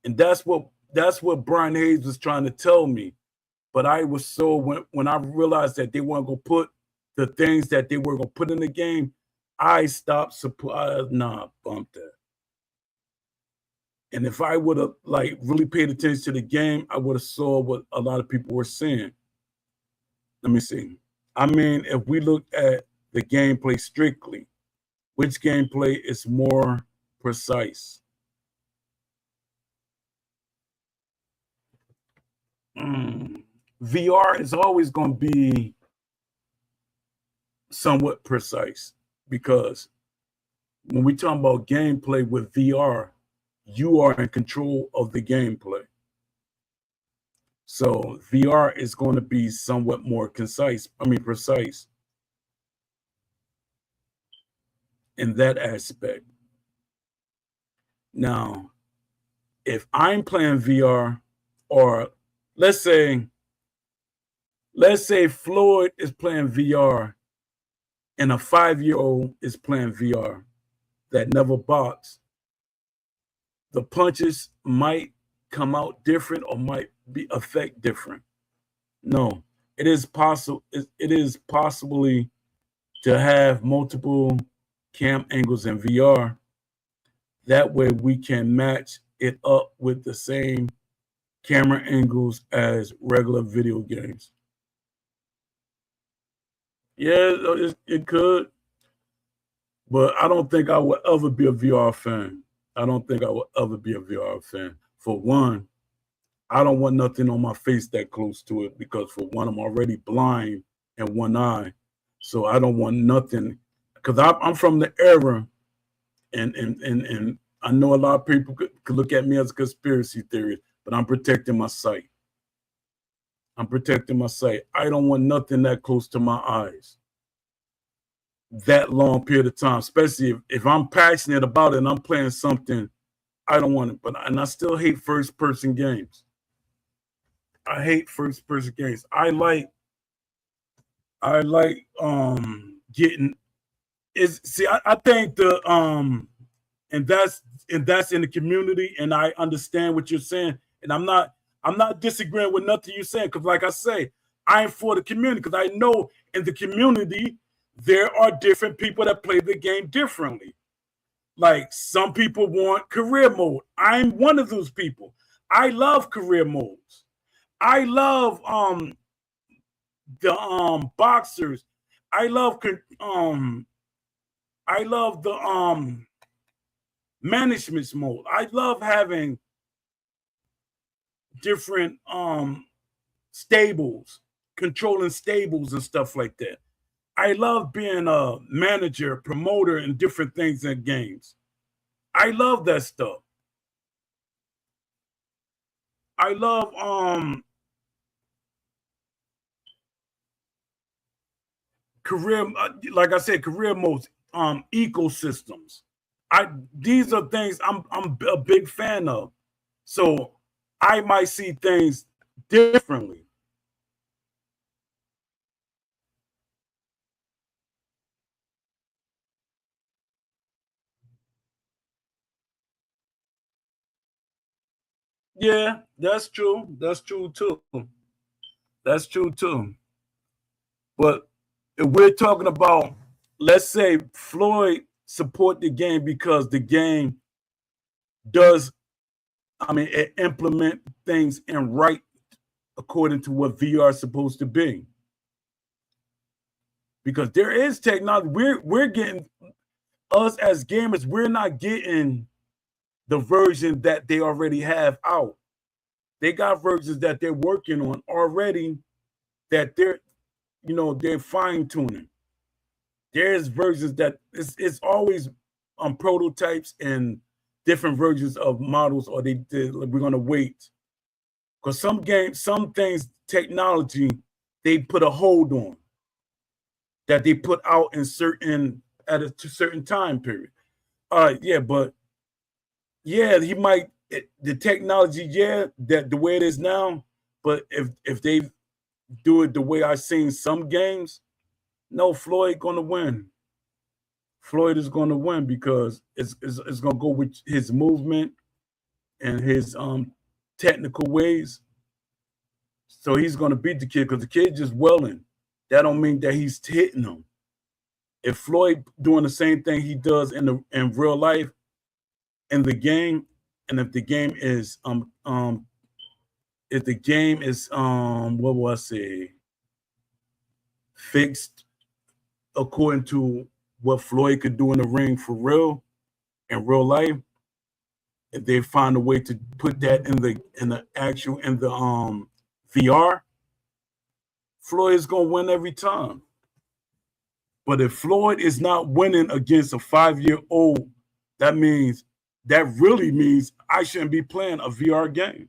And that's what Brian Hayes was trying to tell me. But I was so when I realized that they weren't gonna put the things that they were gonna put in the game, I stopped support. Nah, bump that. And if I would have like really paid attention to the game, I would have saw what a lot of people were saying. Let me see. I mean, if we look at the gameplay strictly, which gameplay is more precise? VR is always going to be somewhat precise because when we talk about gameplay with VR, you are in control of the gameplay. So VR is going to be somewhat more precise in that aspect. Now, if I'm playing VR, or let's say Floyd is playing VR and a 5-year-old is playing VR that never boxed, the punches might come out different or might be affect different. No, it is possible. It is possibly to have multiple cam angles in VR. That way we can match it up with the same camera angles as regular video games. Yeah, it could, but I don't think I will ever be a VR fan. I don't think I will ever be a VR fan. For one, I don't want nothing on my face that close to it because for one, I'm already blind in one eye. So I don't want nothing because I'm from the era and I know a lot of people could look at me as a conspiracy theorist, but I'm protecting my sight. I'm protecting my sight. I don't want nothing that close to my eyes that long period of time, especially if I'm passionate about it and I'm playing something, I don't want it. And I still hate first person games. I hate first person games. I like getting I think and that's in the community, and I understand what you're saying, and I'm not disagreeing with nothing you're saying, because like I say, I'm for the community, because I know in the community there are different people that play the game differently. Like some people want career mode. I'm one of those people. I love career modes. I love the boxers. I love the management mode. I love having different stables, controlling stables and stuff like that. I love being a manager, promoter, and different things in games. I love that stuff. I love career, like I said, career modes, ecosystems. These are things I'm a big fan of. So I might see things differently. Yeah, that's true. That's true too. That's true too. But if we're talking about, let's say Floyd support the game because the game does, I mean, it implement things and right according to what VR is supposed to be. Because there is technology. We're getting, us as gamers, we're not getting the version that they already have out. They got versions that they're working on already that they're fine tuning. There's versions that it's always prototypes and different versions of models, or we're gonna wait because some things, technology, they put a hold on that they put out in at a certain time period. Yeah, but yeah, the technology, yeah, that the way it is now. But if they do it the way I've seen some games, no, Floyd gonna win. Floyd is gonna win because it's gonna go with his movement and his technical ways. So he's going to beat the kid because the kid just welling. That don't mean that he's hitting him. If Floyd doing the same thing he does in real life in the game, and if the game is what will I say, fixed according to what Floyd could do in the ring for real in real life, if they find a way to put that in the VR, Floyd is gonna win every time. But if Floyd is not winning against a 5-year-old, that really means I shouldn't be playing a VR game.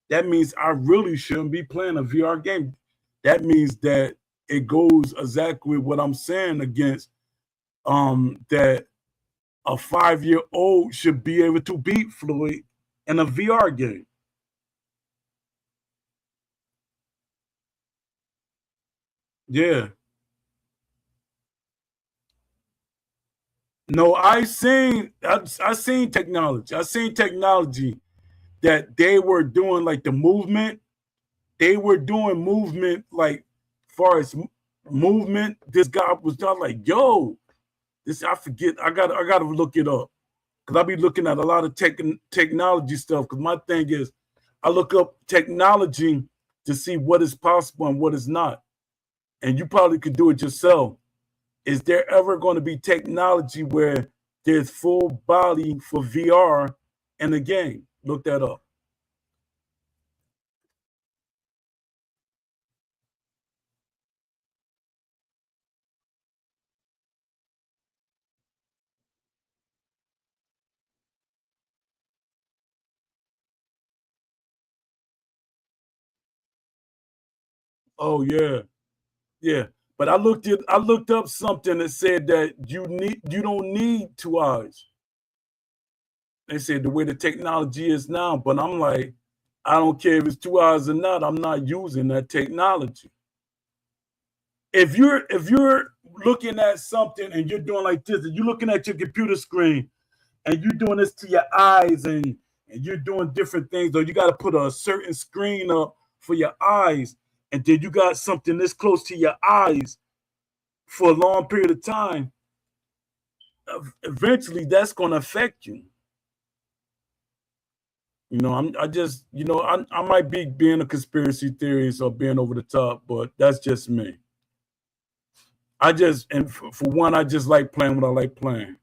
That means I really shouldn't be playing a VR game. That means that it goes exactly what I'm saying against that a 5-year-old should be able to beat Floyd in a VR game. Yeah. No, I seen technology. I seen technology that they were doing like the movement. They were doing movement like far as movement. This guy was not like, yo, this I forget. I gotta look it up. Because I be looking at a lot of technology stuff. Because my thing is I look up technology to see what is possible and what is not. And you probably could do it yourself. Is there ever going to be technology where there's full body for VR in the game? Look that up. Oh yeah, yeah. But I looked up something that said that you don't need 2 eyes. They said the way the technology is now, but I'm like, I don't care if it's 2 hours or not. I'm not using that technology. If you're looking at something and you're doing like this, and you're looking at your computer screen and you're doing this to your eyes and you're doing different things, or you got to put a certain screen up for your eyes, and then you got something this close to your eyes for a long period of time, eventually that's going to affect you. I just, I might be being a conspiracy theorist or being over the top, but that's just me. And for one, I just like playing what I like playing.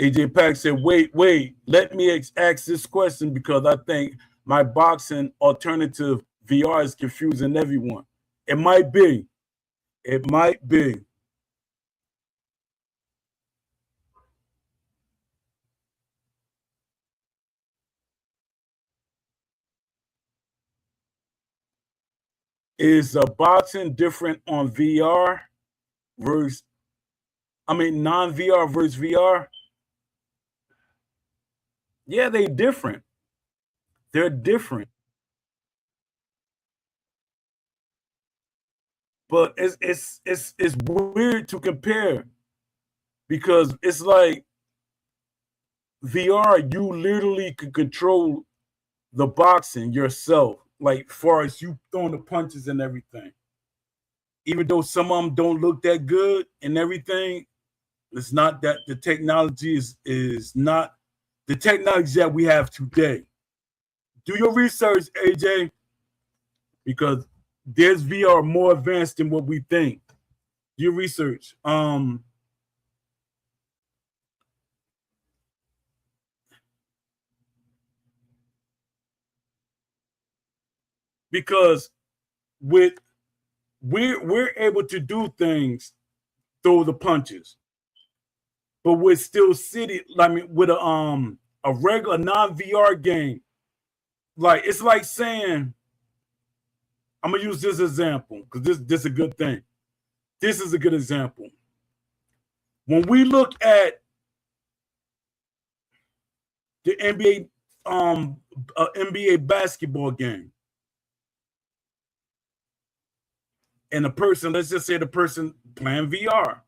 AJ Pack said, wait, let me ask this question because I think my boxing alternative VR is confusing everyone. It might be. It might be. Is boxing different on VR versus, non VR versus VR? Yeah, they different. They're different. But it's weird to compare because it's like VR, you literally could control the boxing yourself, like far as you throwing the punches and everything. Even though some of them don't look that good and everything, it's not that the technology is not the technology that we have today. Do your research, AJ, because there's VR more advanced than what we think. Do your research. Because with we're able to do things through the punches, but we're still sitting. With a regular non VR game, like it's like saying, I'm gonna use this example because this is a good thing. This is a good example. When we look at the NBA basketball game, And the person, let's just say the person playing VR,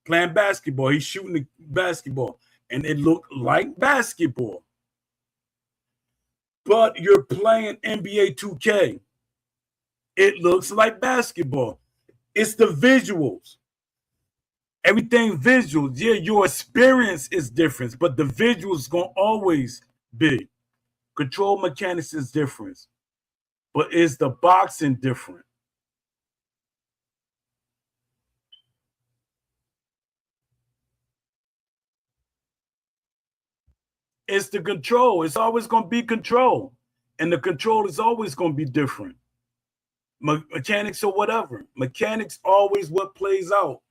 playing basketball, he's shooting the basketball, and it looked like basketball. But you're playing NBA 2K. It looks like basketball. It's the visuals. Everything visuals. Yeah, your experience is different, but the visuals going to always be. Control mechanics is different, but is the boxing different? It's the control. It's always going to be control. And the control is always going to be different. Mechanics or whatever. Mechanics always what plays out.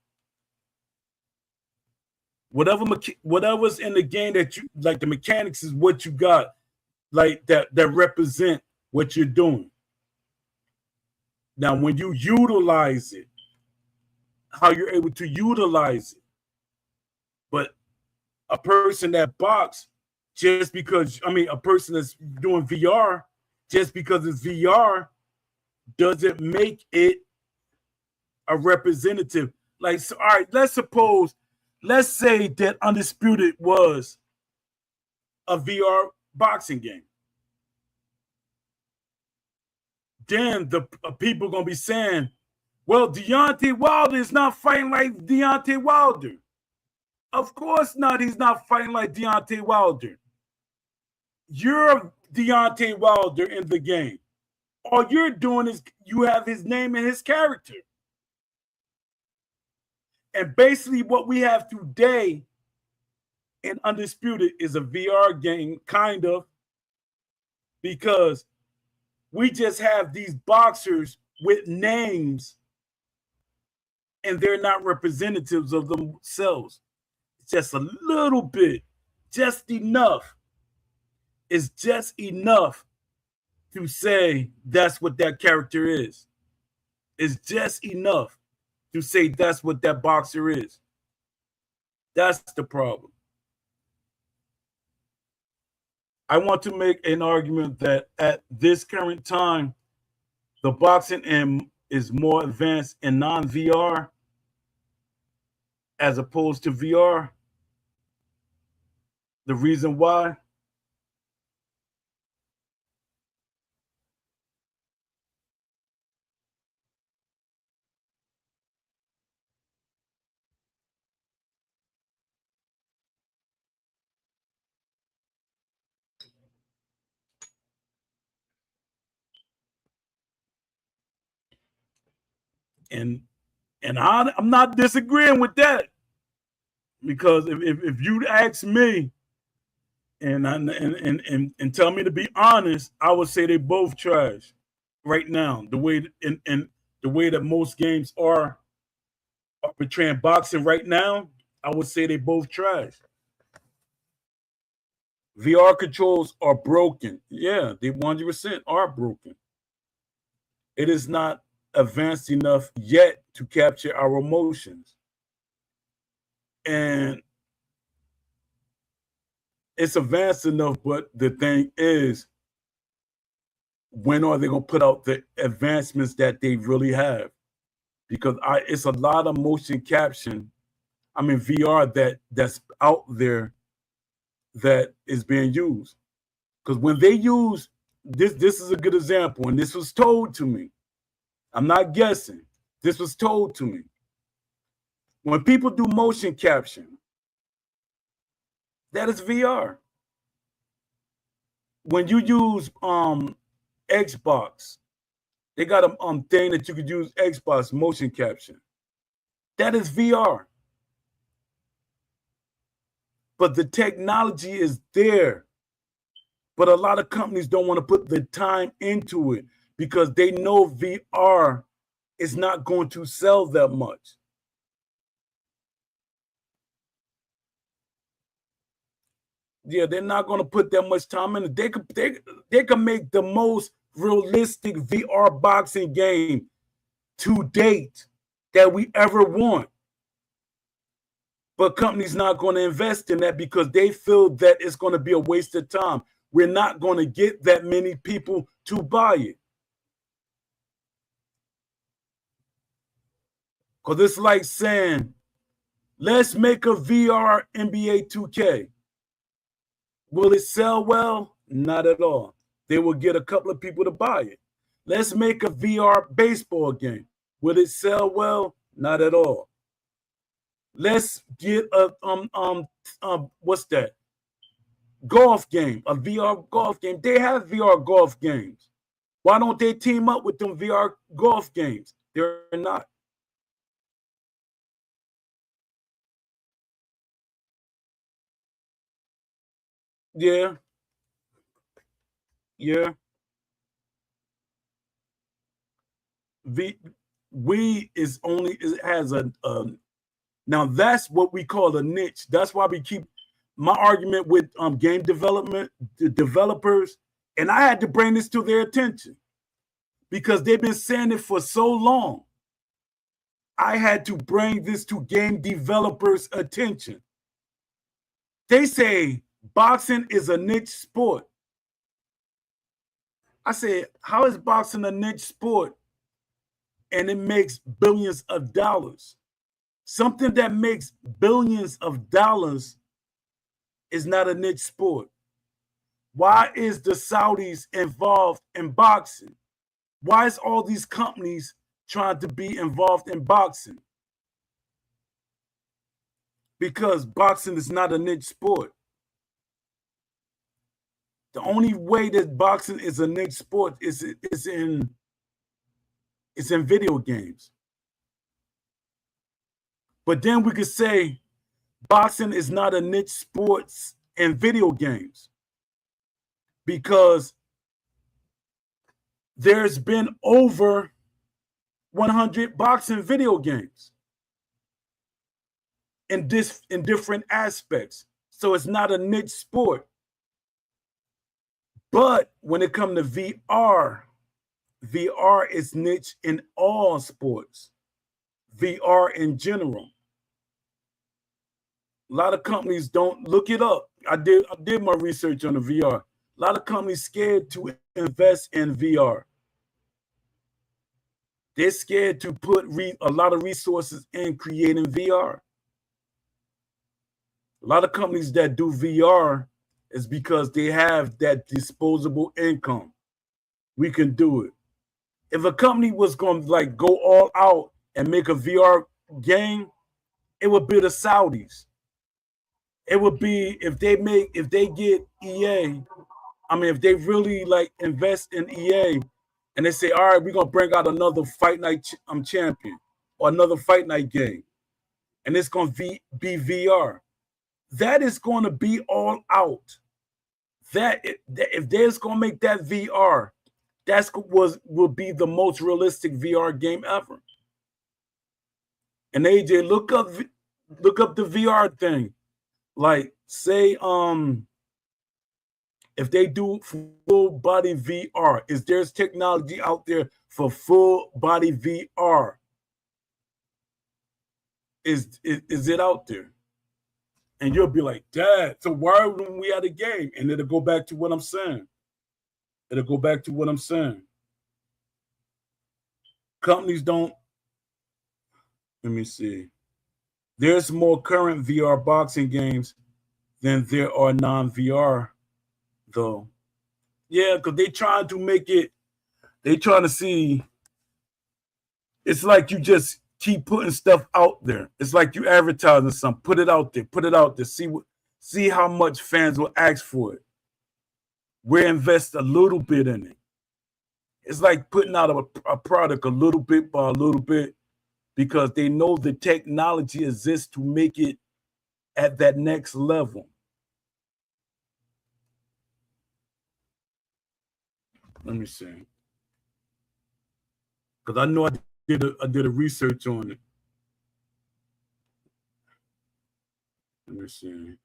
Whatever's in the game that you like, the mechanics is what you got, like that represent what you're doing. Now, when you utilize it, how you're able to utilize it. But a person that box, just because, a person that's doing VR, just because it's VR, doesn't make it a representative. Like, so, all right, let's say that Undisputed was a VR boxing game. Then the people going to be saying, well, Deontay Wilder is not fighting like Deontay Wilder. Of course not. He's not fighting like Deontay Wilder. You're Deontay Wilder in the game. All you're doing is you have his name and his character. And basically what we have today in Undisputed is a VR game, kind of, because we just have these boxers with names and they're not representatives of themselves. It's just a little bit, just enough. It's just enough to say that's what that character is. It's just enough to say that's what that boxer is. That's the problem. I want to make an argument that at this current time, the boxing is more advanced in non-VR as opposed to VR. The reason why? And I'm not disagreeing with that, because if you'd ask me and tell me to be honest, I would say they both trash right now. The way the way that most games are portraying boxing right now, I would say they both trash. VR controls are broken. Yeah, they 100% are broken. It is not advanced enough yet to capture our emotions. And it's advanced enough, but the thing is, when are they going to put out the advancements that they really have? Because it's a lot of motion caption, VR that's out there that is being used. Because when they use this is a good example, and this was told to me. I'm not guessing. This was told to me. When people do motion caption, that is VR. When you use Xbox, they got a thing that you could use Xbox motion caption. That is VR. But the technology is there. But a lot of companies don't want to put the time into it because they know VR is not going to sell that much. Yeah, they're not going to put that much time in it. They can make the most realistic VR boxing game to date that we ever want. But companies not going to invest in that because they feel that it's going to be a waste of time. We're not going to get that many people to buy it. Because it's like saying, let's make a VR NBA 2K. Will it sell well? Not at all. They will get a couple of people to buy it. Let's make a VR baseball game. Will it sell well? Not at all. Let's get a what's that? Golf game, a VR golf game. They have VR golf games. Why don't they team up with them VR golf games? They're not. Yeah. Yeah. We is only it has a now that's what we call a niche. That's why we keep my argument with game development, the developers, and I had to bring this to their attention because they've been saying it for so long. I had to bring this to game developers' attention. They say boxing is a niche sport. I said, how is boxing a niche sport and it makes billions of dollars? Something that makes billions of dollars is not a niche sport. Why is the Saudis involved in boxing? Why is all these companies trying to be involved in boxing? Because boxing is not a niche sport. The only way that boxing is a niche sport is in video games. But then we could say boxing is not a niche sport in video games because there's been over 100 boxing video games in different aspects. So it's not a niche sport. But when it comes to VR, VR is niche in all sports. VR in general. A lot of companies don't look it up. I did my research on the VR. A lot of companies scared to invest in VR. They're scared to put a lot of resources in creating VR. A lot of companies that do VR is because they have that disposable income. We can do it. If a company was going to like go all out and make a VR game, it would be the Saudis. It would be if they get EA. I mean, if they really like invest in EA and they say, all right, we're gonna bring out another Fight Night champion or another Fight Night game, and it's gonna be VR. That is going to be all out. That if they're gonna make that VR, will be the most realistic VR game ever. And AJ, look up the VR thing. Like, say, if they do full body VR, is there's technology out there for full body VR? Is it out there? And you'll be like, Dad, so why are we at a game? And it'll go back to what I'm saying. Companies don't, let me see. There's more current VR boxing games than there are non-VR, though. Yeah, because they trying to make it, they trying to see, it's like you just keep putting stuff out there. It's like you advertising something. Put it out there. See how much fans will ask for it. We invest a little bit in it. It's like putting out a product a little bit by a little bit because they know the technology exists to make it at that next level. Let me see. Because I know I did a research on it. Let me see.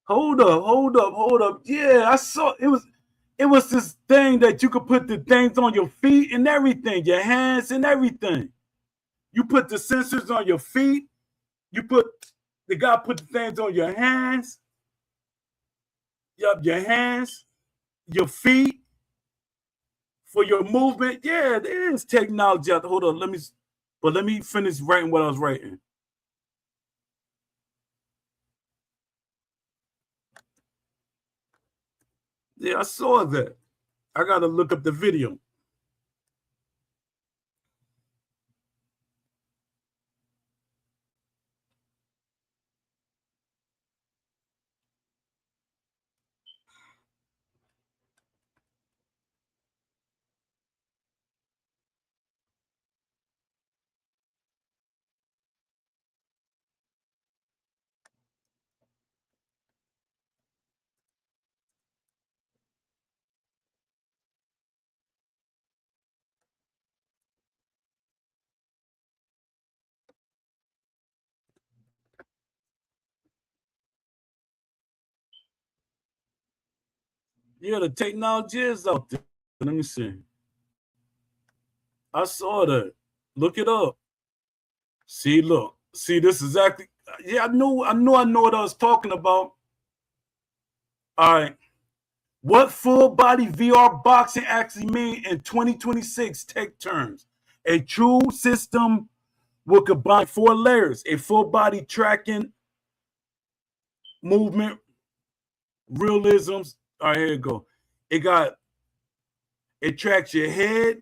Hold up. Yeah, I saw it was this thing that you could put the things on your feet and everything, your hands and everything. You put the sensors on your feet. You put the guy put the things on your hands. Yup, your hands, your feet for your movement. Yeah, there is technology out there. Hold on, let me finish writing what I was writing. Yeah, I saw that. I gotta look up the video. Yeah, the technology is out there. Let me see. I saw that. Look it up. See, look. See, this is exactly. Yeah, I know what I was talking about. All right. What full body VR boxing actually mean in 2026 tech terms? A true system will combine 4 layers: a full body tracking, movement, realisms. All right, here you go. It tracks your head,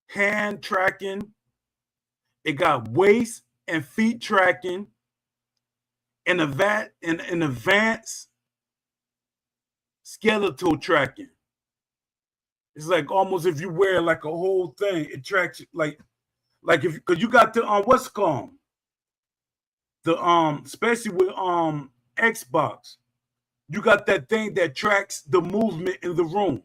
hand tracking. It got waist and feet tracking, and an advanced skeletal tracking. It's like almost if you wear like a whole thing, it tracks like if because you got the what's it called, the especially with Xbox, you got that thing that tracks the movement in the room.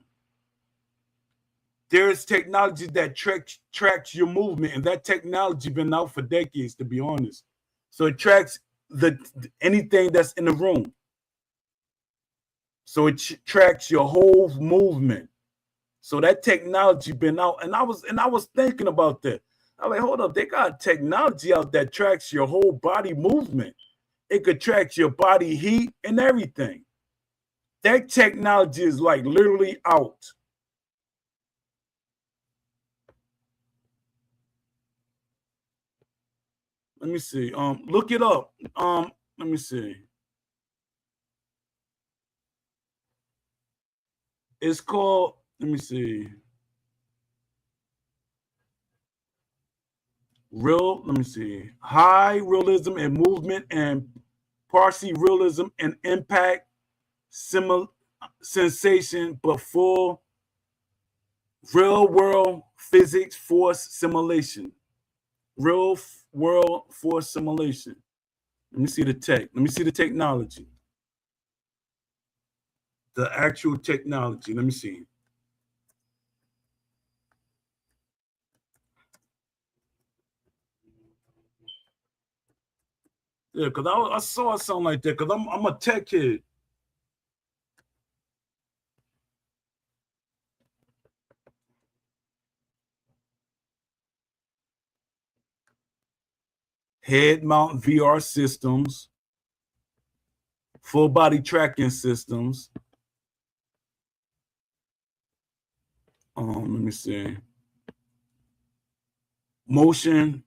There's technology that tracks your movement, and that technology been out for decades, to be honest. So it tracks the anything that's in the room. So it tracks your whole movement. So that technology been out, and I was thinking about that. I was like, hold up, they got technology out that tracks your whole body movement. It could track your body heat and everything. That technology is like literally out. Let me see. Look it up. Let me see. It's called. Let me see. Let me see. High realism and movement and partially realism and impact, similar sensation, but full real world physics force simulation. Real world force simulation. Let me see the tech. Let me see the technology. The actual technology. Let me see. Yeah, because I saw something like that. Because I'm a tech kid. Head mount VR systems, full body tracking systems. Let me see. Motion.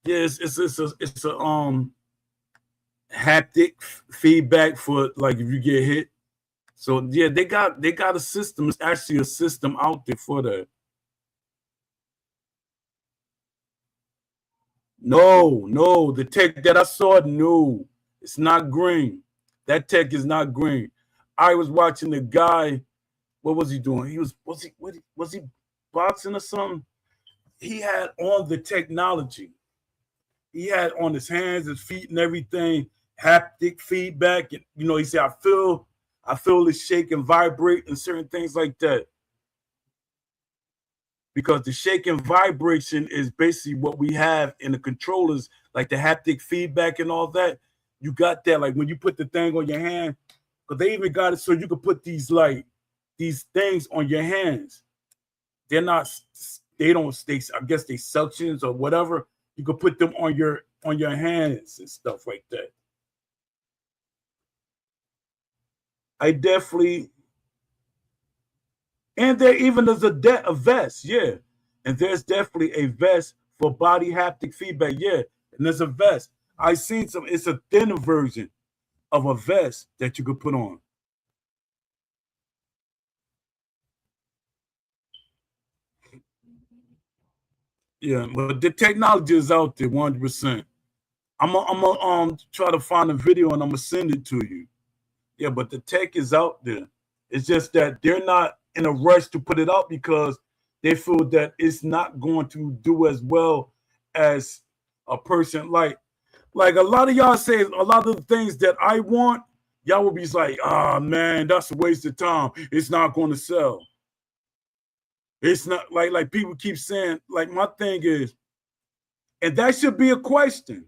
Yes, it's a haptic feedback for like if you get hit. So yeah, they got a system. It's actually a system out there for that. No, the tech that I saw, no, it's not green. That tech is not green. I was watching the guy. What was he doing? Was he boxing or something? He had on the technology. He had on his hands, his feet, and everything, haptic feedback. And he said, I feel it shake and vibrate and certain things like that. Because the shake and vibration is basically what we have in the controllers, like the haptic feedback and all that. You got that, like when you put the thing on your hand, because they even got it so you could put these things on your hands. They're not, they don't stay, I guess they suctions or whatever. You could put them on your hands and stuff like that. I definitely, and there even is a vest, yeah. And there's definitely a vest for body haptic feedback, yeah. And there's a vest. I seen some, it's a thinner version of a vest that you could put on. Yeah, but the technology is out there 100%. I'm gonna try to find a video and I'm gonna send it to you. Yeah, but the tech is out there. It's just that they're not in a rush to put it out because they feel that it's not going to do as well as a person like a lot of y'all say a lot of the things that I want, y'all will be like, ah, man, that's a waste of time. It's not going to sell. It's not like people keep saying, like my thing is, and that should be a question.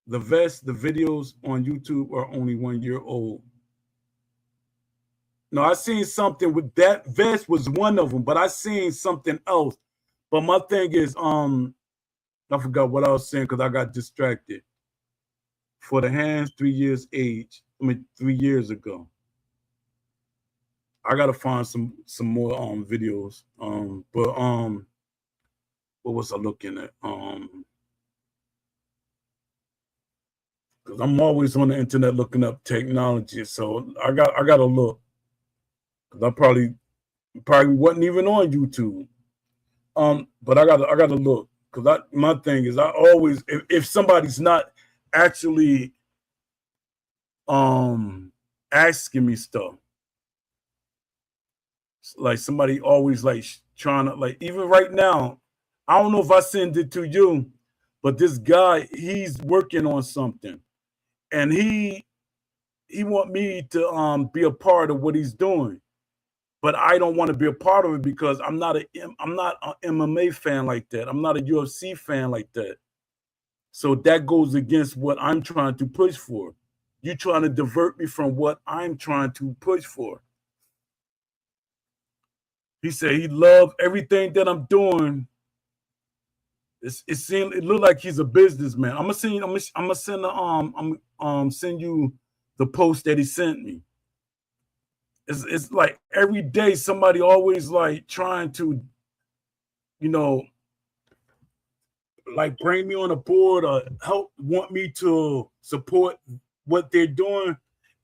The videos on YouTube are only 1 year old. No, I seen something with that vest was one of them, but I seen something else. But my thing is, I forgot what I was saying because I got distracted. For the hands, 3 years age. 3 years ago. I gotta find some more videos. But what was I looking at? Because I'm always on the internet looking up technology, so I gotta look. Because I probably wasn't even on YouTube. But I gotta look because my thing is I always if somebody's not actually asking me stuff, like somebody always like trying to, like, even right now, I don't know if I send it to you, but this guy, he's working on something and he want me to be a part of what he's doing. But I don't want to be a part of it because I'm not an MMA fan like that. I'm not a UFC fan like that. So that goes against what I'm trying to push for. You're trying to divert me from what I'm trying to push for. He said he loved everything that I'm doing. It looked like he's a businessman. I'm gonna send you the post that he sent me. It's like every day somebody always like trying to, like bring me on a board or want me to support what they're doing.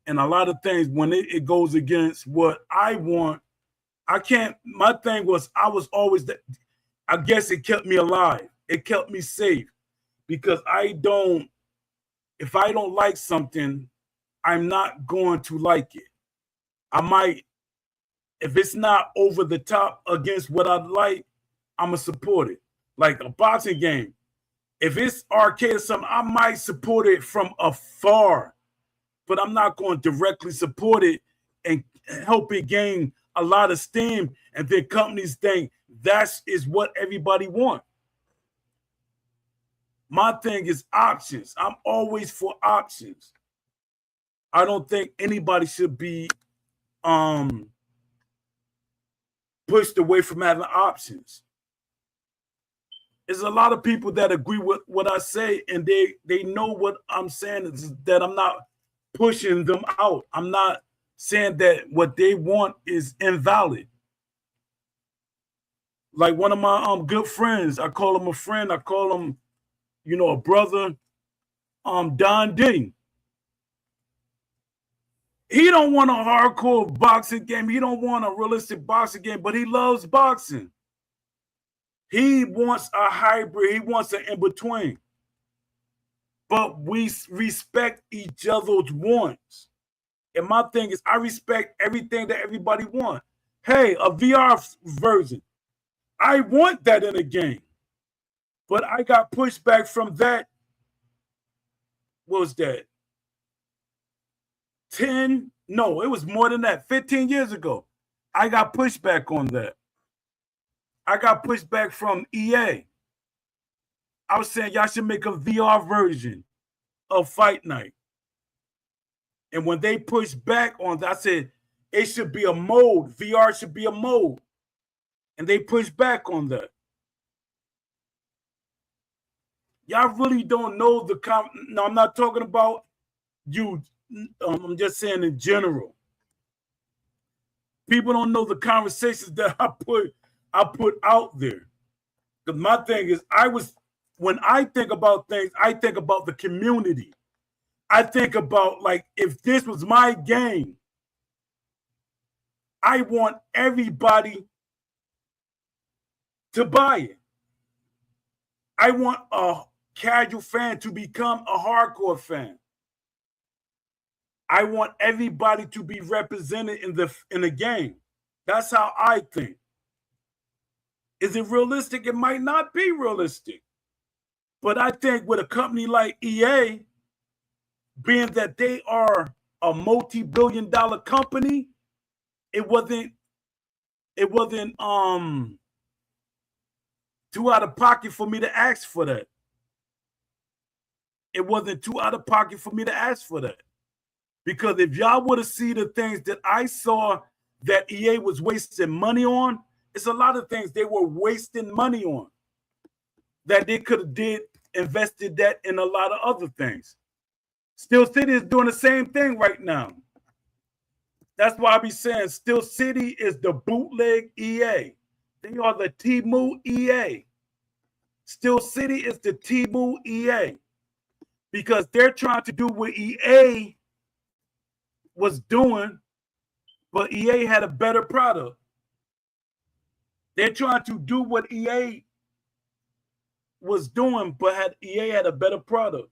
And a lot of things, when it goes against what I want, I can't. My thing was I was always that. I guess it kept me alive. It kept me safe because if I don't like something, I'm not going to like it. I might, if it's not over the top against what I like, I'm going to support it. Like a boxing game. If it's arcade or something, I might support it from afar, but I'm not going to directly support it and help it gain a lot of steam. And then companies think that is what everybody wants. My thing is options. I'm always for options. I don't think anybody should be pushed away from having options. There's a lot of people that agree with what I say, and they know what I'm saying is that I'm not pushing them out. I'm not saying that what they want is invalid. Like one of my good friends, I call him a friend. I call him, a brother. Don Diddy. He don't want a hardcore boxing game. He don't want a realistic boxing game, but he loves boxing. He wants a hybrid. He wants an in-between. But we respect each other's wants. And my thing is, I respect everything that everybody wants. Hey, a VR version. I want that in a game. But I got pushback from that. What was that? 10? No, it was more than that. 15 years ago. I got pushback on that. I got pushback from EA. I was saying y'all should make a VR version of Fight Night. And when they pushed back on that, I said it should be a mode. VR should be a mode. And they pushed back on that. Y'all really don't know the no, I'm not talking about you. I'm just saying in general. People don't know the conversations that I put out there. Because my thing is, when I think about things, I think about the community. I think about, like, if this was my game, I want everybody to buy it. I want a casual fan to become a hardcore fan. I want everybody to be represented in the game. That's how I think. Is it realistic? It might not be realistic. But I think with a company like EA, being that they are a multi-billion-dollar company, it wasn't too out of pocket for me to ask for that. It wasn't too out of pocket for me to ask for that. Because if y'all would have seen the things that I saw that EA was wasting money on, it's a lot of things they were wasting money on that they could have invested that in a lot of other things. Steel City is doing the same thing right now. That's why I be saying Steel City is the bootleg EA. They are the Temu EA. Steel City is the Temu EA. Because they're trying to do what EA was doing, but EA had a better product. They're trying to do what EA was doing, but EA had a better product.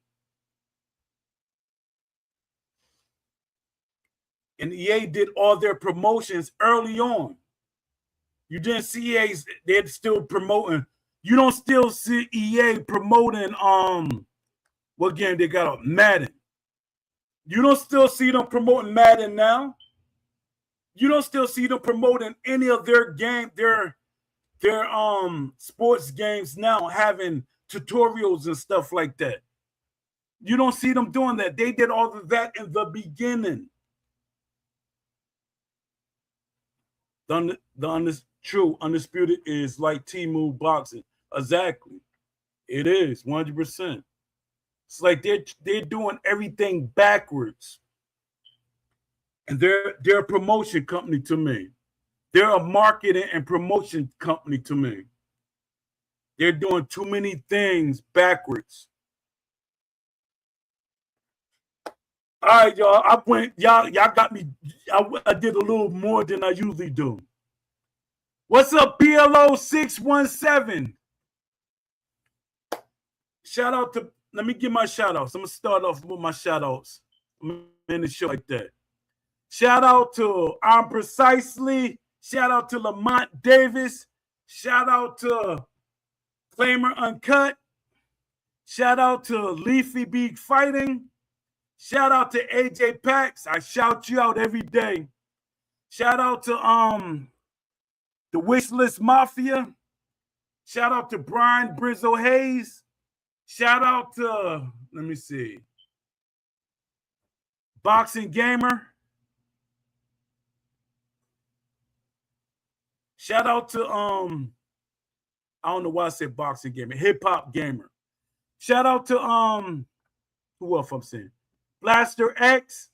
And EA did all their promotions early on. You didn't see EA's, they're still promoting. You don't still see EA promoting what game they got up? Madden. You don't still see them promoting Madden now. You don't still see them promoting any of their sports games now, having tutorials and stuff like that. You don't see them doing that. They did all of that in the beginning. True, Undisputed is like Temu boxing. Exactly. It is 100%. It's like they're doing everything backwards. And they're a promotion company to me. They're a marketing and promotion company to me. They're doing too many things backwards. All right, y'all. Y'all got me. I did a little more than I usually do. What's up, PLO 617? Shout out to. Let me give my shout outs. I'm gonna start off with my shout outs. I'm in the show like that. Shout out to I'm Precisely. Shout out to Lamont Davis. Shout out to Claimer Uncut. Shout out to Leafy Beak Fighting. Shout out to AJ Pax. I shout you out every day. Shout out to the Wishlist Mafia. Shout out to Brian Brizzo Hayes. Shout out to, let me see, Boxing Gamer. Shout out to I don't know why I said Boxing Gamer, Hip Hop Gamer. Shout out to who else I'm saying? Blaster X.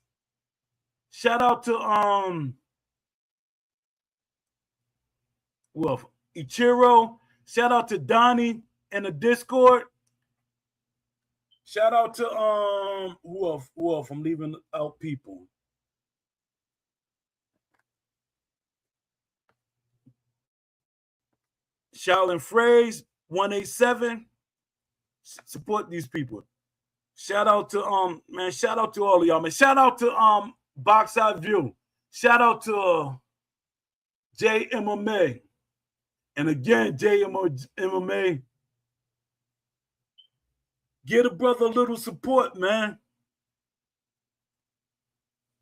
Shout out to who else? Ichiro. Shout out to Donnie in the Discord. Shout out to who else? I'm leaving out people. Shaolin Phrase 187. Support these people. Shout out to man, shout out to all of y'all, man. Shout out to Box Eye View. Shout out to JMMA. And again, JMMA. Get a brother a little support, man.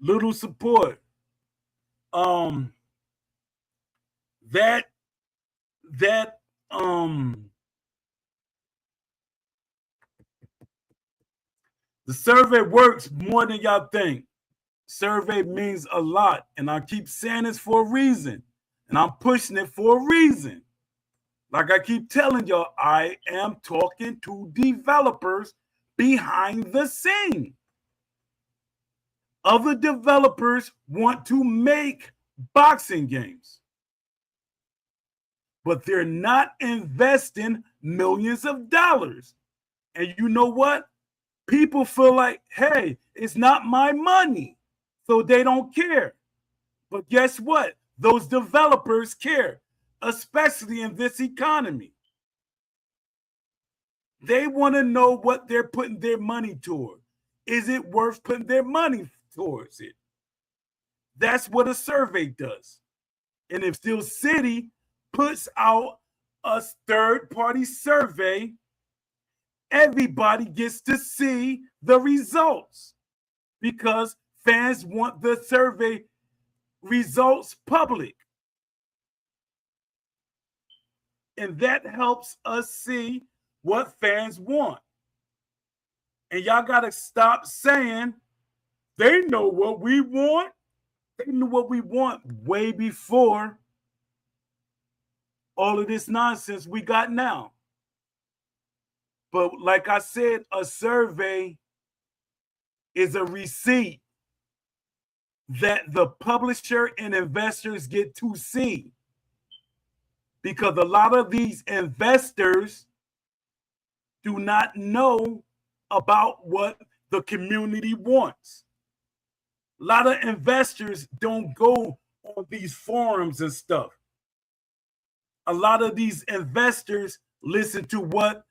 Little support. That The survey works more than y'all think. Survey means a lot, and I keep saying this for a reason, and I'm pushing it for a reason. Like I keep telling y'all, I am talking to developers behind the scene. Other developers want to make boxing games, but they're not investing millions of dollars. And you know what? People feel like, hey, it's not my money, so they don't care. But guess what? Those developers care, especially in this economy. They want to know what they're putting their money toward. Is it worth putting their money towards it? That's what a survey does. And if Steel City puts out a third-party survey, everybody gets to see the results because fans want the survey results public. And that helps us see what fans want. And y'all got to stop saying they know what we want. They knew what we want way before all of this nonsense we got now. But like I said, a survey is a receipt that the publisher and investors get to see. Because a lot of these investors do not know about what the community wants. A lot of investors don't go on these forums and stuff. A lot of these investors listen to what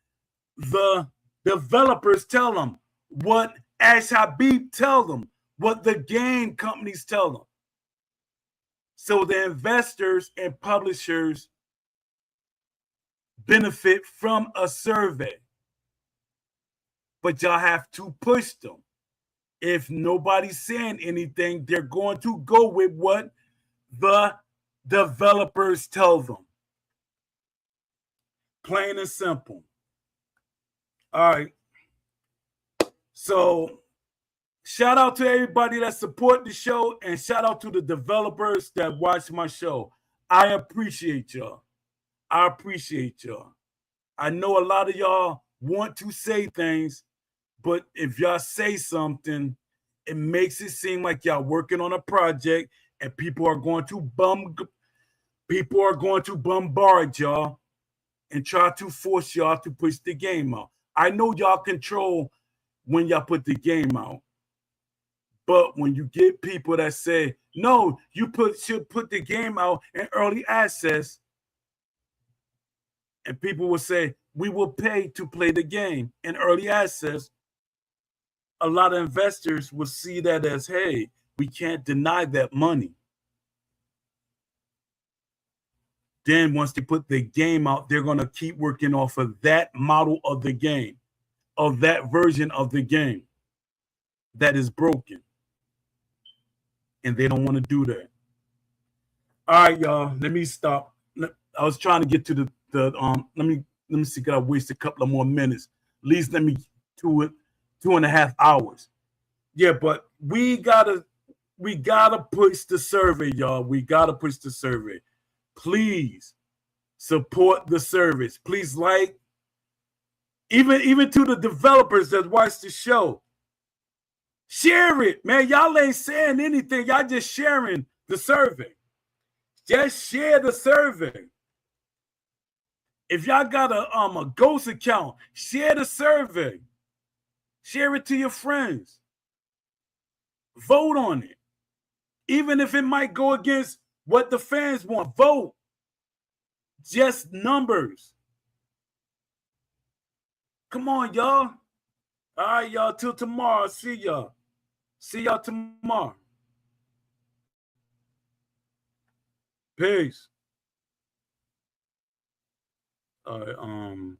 the developers tell them, what Ash Habib tell them, what the game companies tell them. So the investors and publishers benefit from a survey. But y'all have to push them. If nobody's saying anything, they're going to go with what the developers tell them. Plain and simple. All right. So shout out to everybody that support the show and shout out to the developers that watch my show. I appreciate y'all. I appreciate y'all. I know a lot of y'all want to say things, but if y'all say something, it makes it seem like y'all working on a project and people are going to bombard y'all and try to force y'all to push the game out. I know y'all control when y'all put the game out. But when you get people that say, no, you should put the game out in early access, and people will say, we will pay to play the game in early access, a lot of investors will see that as, hey, we can't deny that money. Then once they put the game out, they're going to keep working off of that model of the game, of that version of the game that is broken. And they don't want to do that. All right, y'all, let me stop. I was trying to get to the let me see, could I waste a couple of more minutes? At least let me to it 2.5 hours. Yeah, but we gotta push the survey, y'all. We gotta push the survey. Please support the service. Please like, even to the developers that watch the show. Share it, man. Y'all ain't saying anything. Y'all just sharing the survey. Just share the survey. If y'all got a ghost account, share the survey. Share it to your friends. Vote on it. Even if it might go against what the fans want, vote. Just numbers. Come on, y'all. All right, y'all. Till tomorrow. See y'all. See y'all tomorrow. Peace. All right.